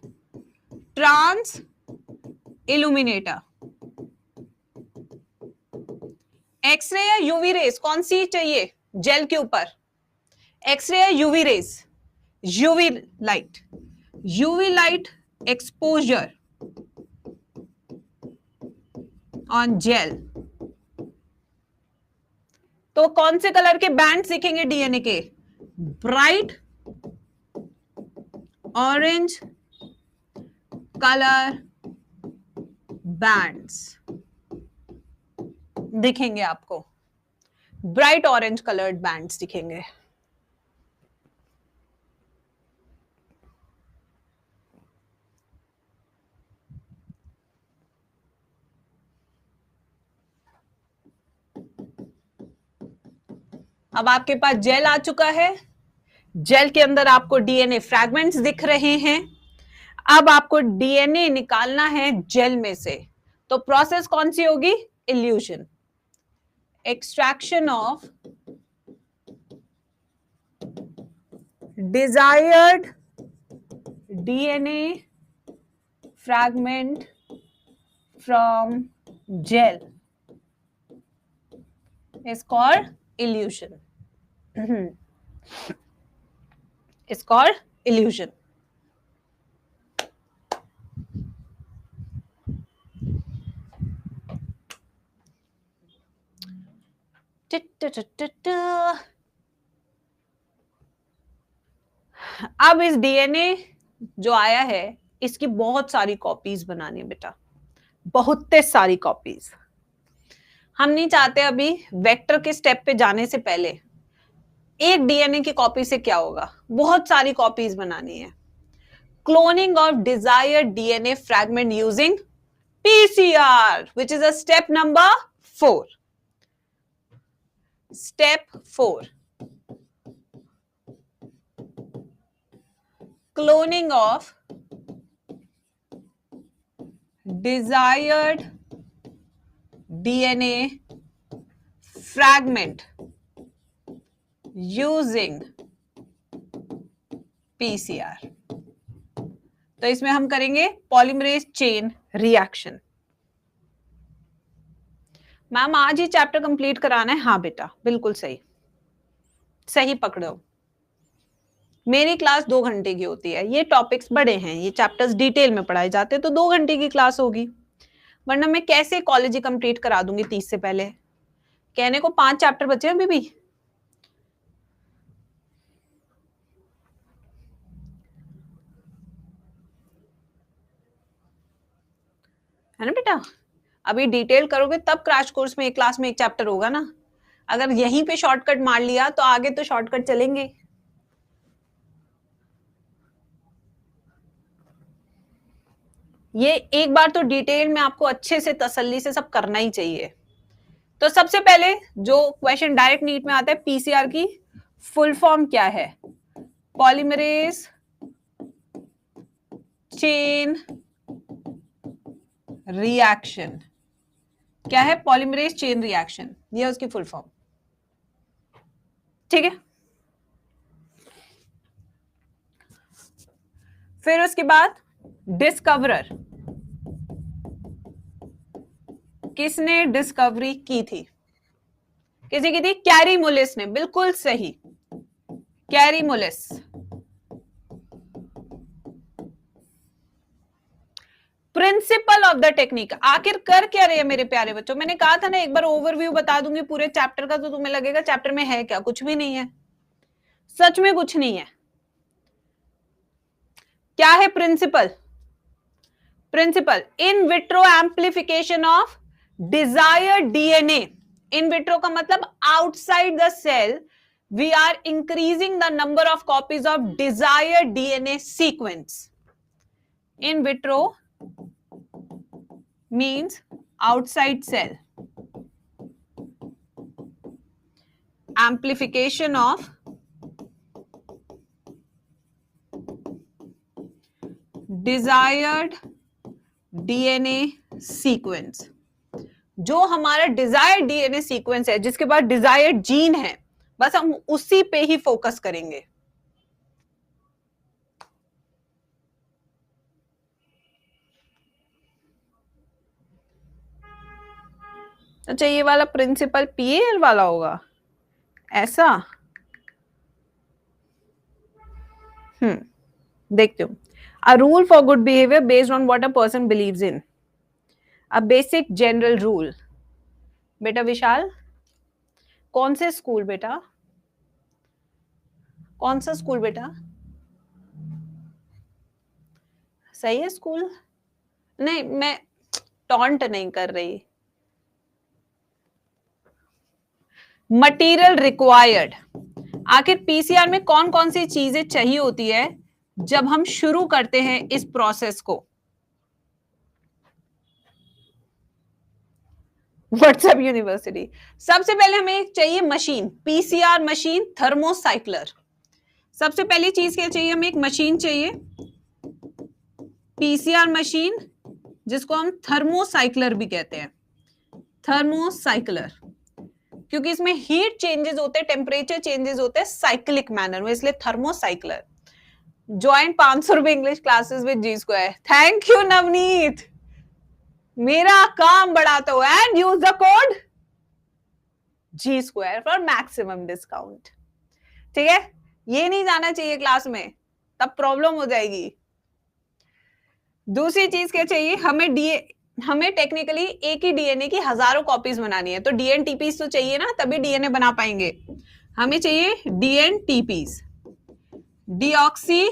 Speaker 1: Transilluminator. एक्सरे या यूवी रेस कौन सी चाहिए जेल के ऊपर? एक्सरे या UV rays? UV light. UV light exposure on gel. तो कौन से कलर के बैंड दिखेंगे डीएनए के? ब्राइट ऑरेंज कलर बैंड्स दिखेंगे आपको. ब्राइट ऑरेंज कलर्ड बैंड्स दिखेंगे. अब आपके पास जेल आ चुका है. जेल के अंदर आपको डीएनए फ्रैगमेंट्स दिख रहे हैं. अब आपको डीएनए निकालना है जेल में से. तो प्रोसेस कौन सी होगी? Elution. Extraction of desired DNA fragment from gel is called illusion. It's called illusion. अब इस डीएनए जो आया है इसकी बहुत सारी कॉपीज बनानी है बेटा, बहुत सारी कॉपीज. हम नहीं चाहते अभी वेक्टर के स्टेप पे जाने से पहले एक डीएनए की कॉपी से क्या होगा, बहुत सारी कॉपीज बनानी है. Cloning of desired DNA fragment using PCR, which is a step number 4. Step 4. Cloning of desired DNA fragment using PCR. तो इसमें हम करेंगे पॉलीमरेज चेन रिएक्शन. मैम आज ही चैप्टर कंप्लीट कराना है? हाँ बेटा बिल्कुल सही, सही पकड़ो. मेरी क्लास 2 घंटे की होती है, ये टॉपिक्स बड़े हैं, ये चैप्टर्स डिटेल में पढ़ाए जाते हैं, तो 2 घंटे की क्लास होगी, वरना मैं कैसे कॉलेज कंप्लीट करा दूंगी 30 से पहले। कहने को 5 चैप्टर बचे हैं अभी भी। है ना बेटा, अभी डिटेल करोगे तब क्रैश कोर्स में एक क्लास में एक चैप्टर होगा ना। अगर यहीं पे शॉर्टकट मार लिया तो आगे तो शॉर्टकट चलेंगे। ये एक बार तो डिटेल में आपको अच्छे से तसल्ली से सब करना ही चाहिए। तो सबसे पहले जो क्वेश्चन डायरेक्ट नीट में आता है, पीसीआर की फुल फॉर्म क्या है? Polymerase chain reaction. क्या है? पॉलीमरेज चेन रिएक्शन, ये है उसकी फुल फॉर्म। ठीक है, फिर उसके बाद डिस्कवरर, किसने डिस्कवरी की थी? किसी की थी? कैरी मुलिस ने, बिल्कुल सही, carry मुलिस। Principal of the technique, आखिर कर क्या रही है मेरे प्यारे बच्चों? मैंने कहा था ना एक बार ओवरव्यू बता दूंगी पूरे चैप्टर का, तो तुम्हें लगेगा चैप्टर में है क्या? कुछ भी नहीं है, सच में कुछ नहीं है। क्या है principle? Principle in vitro amplification of desired DNA. In vitro का मतलब outside the cell we are increasing the number of copies of desired DNA sequence. In vitro means outside cell, amplification of desired DNA sequence। जो हमारा desired DNA sequence है, जिसके बाद desired gene है, बस हम उसी पे ही फोकस करेंगे। अच्छा, ये वाला प्रिंसिपल पीएल वाला होगा ऐसा? देखते हो। A rule for good behaviour based on what a person believes in, a basic general rule. बेटा विशाल, कौन से स्कूल बेटा? कौन सा स्कूल बेटा? सही है स्कूल? नहीं, मैं टॉन्ट नहीं कर रही। मटेरियल रिक्वायर्ड, आखिर पीसीआर में कौन कौन सी चीजें चाहिए होती है जब हम शुरू करते हैं इस प्रोसेस को? WhatsApp university. सबसे पहले हमें एक चाहिए मशीन, पीसीआर मशीन, थर्मोसाइक्लर। सबसे पहली चीज क्या चाहिए? हमें एक मशीन चाहिए, पीसीआर मशीन, जिसको हम थर्मोसाइक्लर भी कहते हैं, थर्मोसाइक्लर, क्योंकि इसमें हीट चेंजेस होते हैं, टेम्परेचर चेंजेस होते हैं साइक्लिक मैनर में, इसलिए थर्मोसाइक्लर। ज्वाइन 500 रुपए English classes with G square. Thank you Navneet, मेरा काम बढ़ाते हो। And use the code G square for maximum discount. ठीक है, ये नहीं जाना चाहिए क्लास में, तब प्रॉब्लम हो जाएगी। दूसरी चीज क्या चाहिए? हमें टेक्निकली एक ही डीएनए की हजारों कॉपीज बनानी है, तो डीएनटीपीज तो चाहिए ना, तभी डीएनए बना पाएंगे। हमें चाहिए डीएनटीपीज, डीऑक्सी,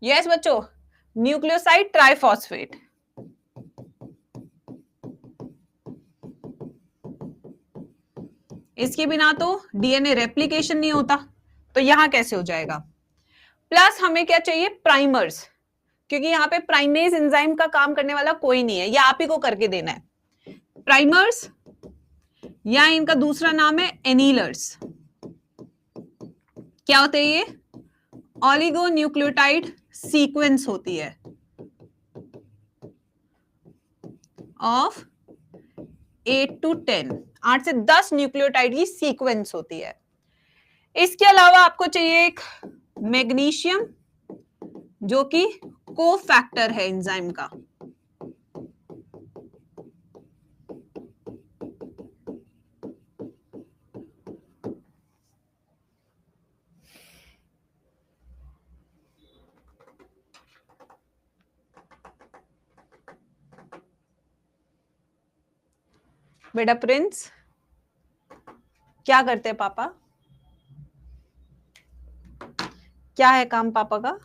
Speaker 1: यस बच्चों, न्यूक्लियोसाइड ट्राइफॉस्फेट। इसके बिना तो डीएनए रेप्लिकेशन नहीं होता, तो यहां कैसे हो जाएगा? प्लस हमें क्या चाहिए? प्राइमर्स, क्योंकि यहाँ पे प्राइमेज एंजाइम का काम करने वाला कोई नहीं है, ये आप ही को करके देना है। प्राइमर्स या इनका दूसरा नाम है एनीलर्स। क्या होते हैं ये? ऑलिगोन्यूक्लियोटाइड सीक्वेंस होती है ऑफ 8 to 10, 8 से 10 न्यूक्लियोटाइड की सीक्वेंस होती है। इसके अलावा आपको चाहिए एक मैग्नीशियम, जो कि कोफैक्टर है एंजाइम का। बेटा प्रिंस, क्या करते हैं पापा? क्या है काम पापा का?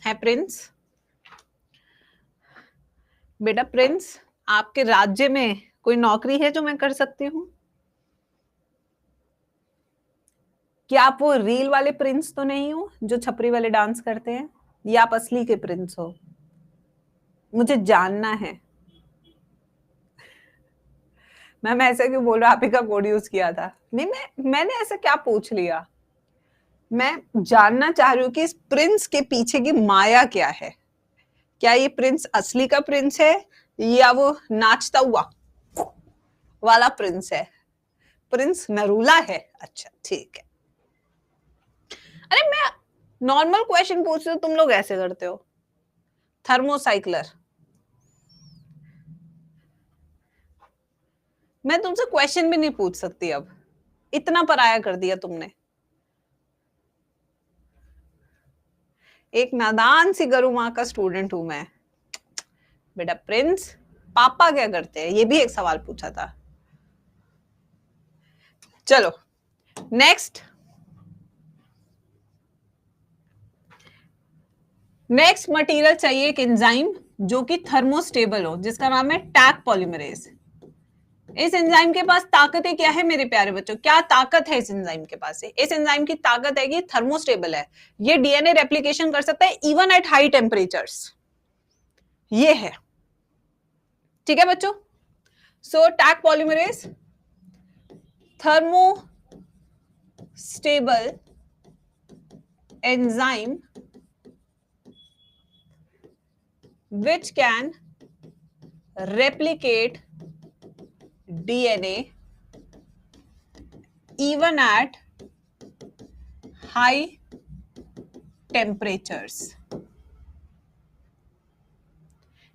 Speaker 1: है प्रिंस? बेटा प्रिंस, आपके राज्य में कोई नौकरी है जो मैं कर सकती हूँ? क्या आप वो रील वाले प्रिंस तो नहीं हो जो छपरी वाले डांस करते हैं, या आप असली के प्रिंस हो? मुझे जानना है। मैम ऐसे क्यों बोल रहा, आप ही का कोड यूज किया था? नहीं, मैंने ऐसा क्या पूछ लिया? मैं जानना चाह रही हूँ कि इस प्रिंस के पीछे की माया क्या है। क्या ये प्रिंस असली का प्रिंस है या वो नाचता हुआ वाला प्रिंस है? प्रिंस नरूला है? अच्छा ठीक है। अरे मैं नॉर्मल क्वेश्चन पूछ रही हूँ, तुम लोग ऐसे करते हो। थर्मोसाइक्लर, मैं तुमसे क्वेश्चन भी नहीं पूछ सकती, अब इतना पराया कर दिया तुमने। एक नादान सी गरु माँ का स्टूडेंट हूं मैं। बेटा प्रिंस, पापा क्या करते हैं, ये भी एक सवाल पूछा था। चलो नेक्स्ट मटेरियल चाहिए एक एंजाइम जो कि थर्मोस्टेबल हो, जिसका नाम है टैक पॉलीमरेज। इस एंजाइम के पास ताकतें क्या है मेरे प्यारे बच्चों? क्या ताकत है इस एंजाइम के पास? इस एंजाइम की ताकत है कि थर्मोस्टेबल है, ये डीएनए रेप्लिकेशन कर सकता है इवन एट हाई टेम्परेचर्स। ये है, ठीक है बच्चों। So Taq polymerase thermostable enzyme which can replicate DNA even at high temperatures।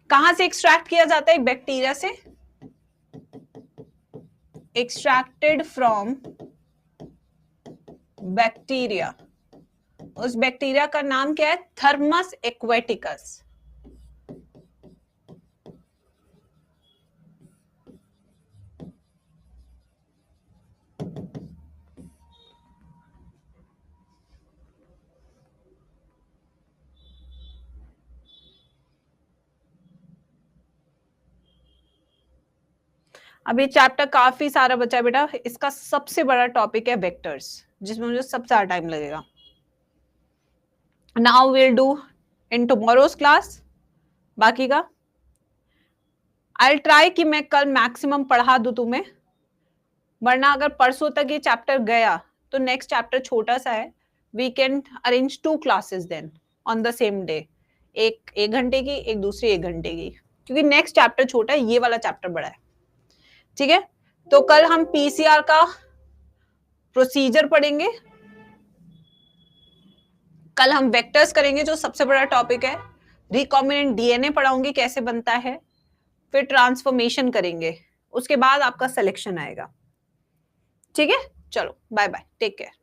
Speaker 1: कहां से एक्सट्रैक्ट किया जाता है? बैक्टीरिया से। Extracted from bacteria. उस बैक्टीरिया का नाम क्या है? Thermus aquaticus. अब ये चैप्टर काफी सारा बचा है बेटा, इसका सबसे बड़ा टॉपिक है वेक्टर्स, जिसमें मुझे सबसे ज्यादा टाइम लगेगा। Now will do in tomorrow's class बाकी का। आई ट्राई कि मैं कल मैक्सिमम पढ़ा दूं तुम्हें, वरना अगर परसों तक ये चैप्टर गया तो नेक्स्ट चैप्टर छोटा सा है, we can arrange 2 classes then on the same day. एक घंटे की, एक दूसरी 1 घंटे की, क्योंकि नेक्स्ट चैप्टर छोटा है, ये वाला चैप्टर बड़ा है। ठीक है, तो कल हम पीसीआर का प्रोसीजर पढ़ेंगे, कल हम वेक्टर्स करेंगे जो सबसे बड़ा टॉपिक है, रिकॉम्बिनेंट डीएनए पढ़ाऊंगी कैसे बनता है, फिर ट्रांसफॉर्मेशन करेंगे, उसके बाद आपका सिलेक्शन आएगा। ठीक है, चलो बाय बाय, टेक केयर।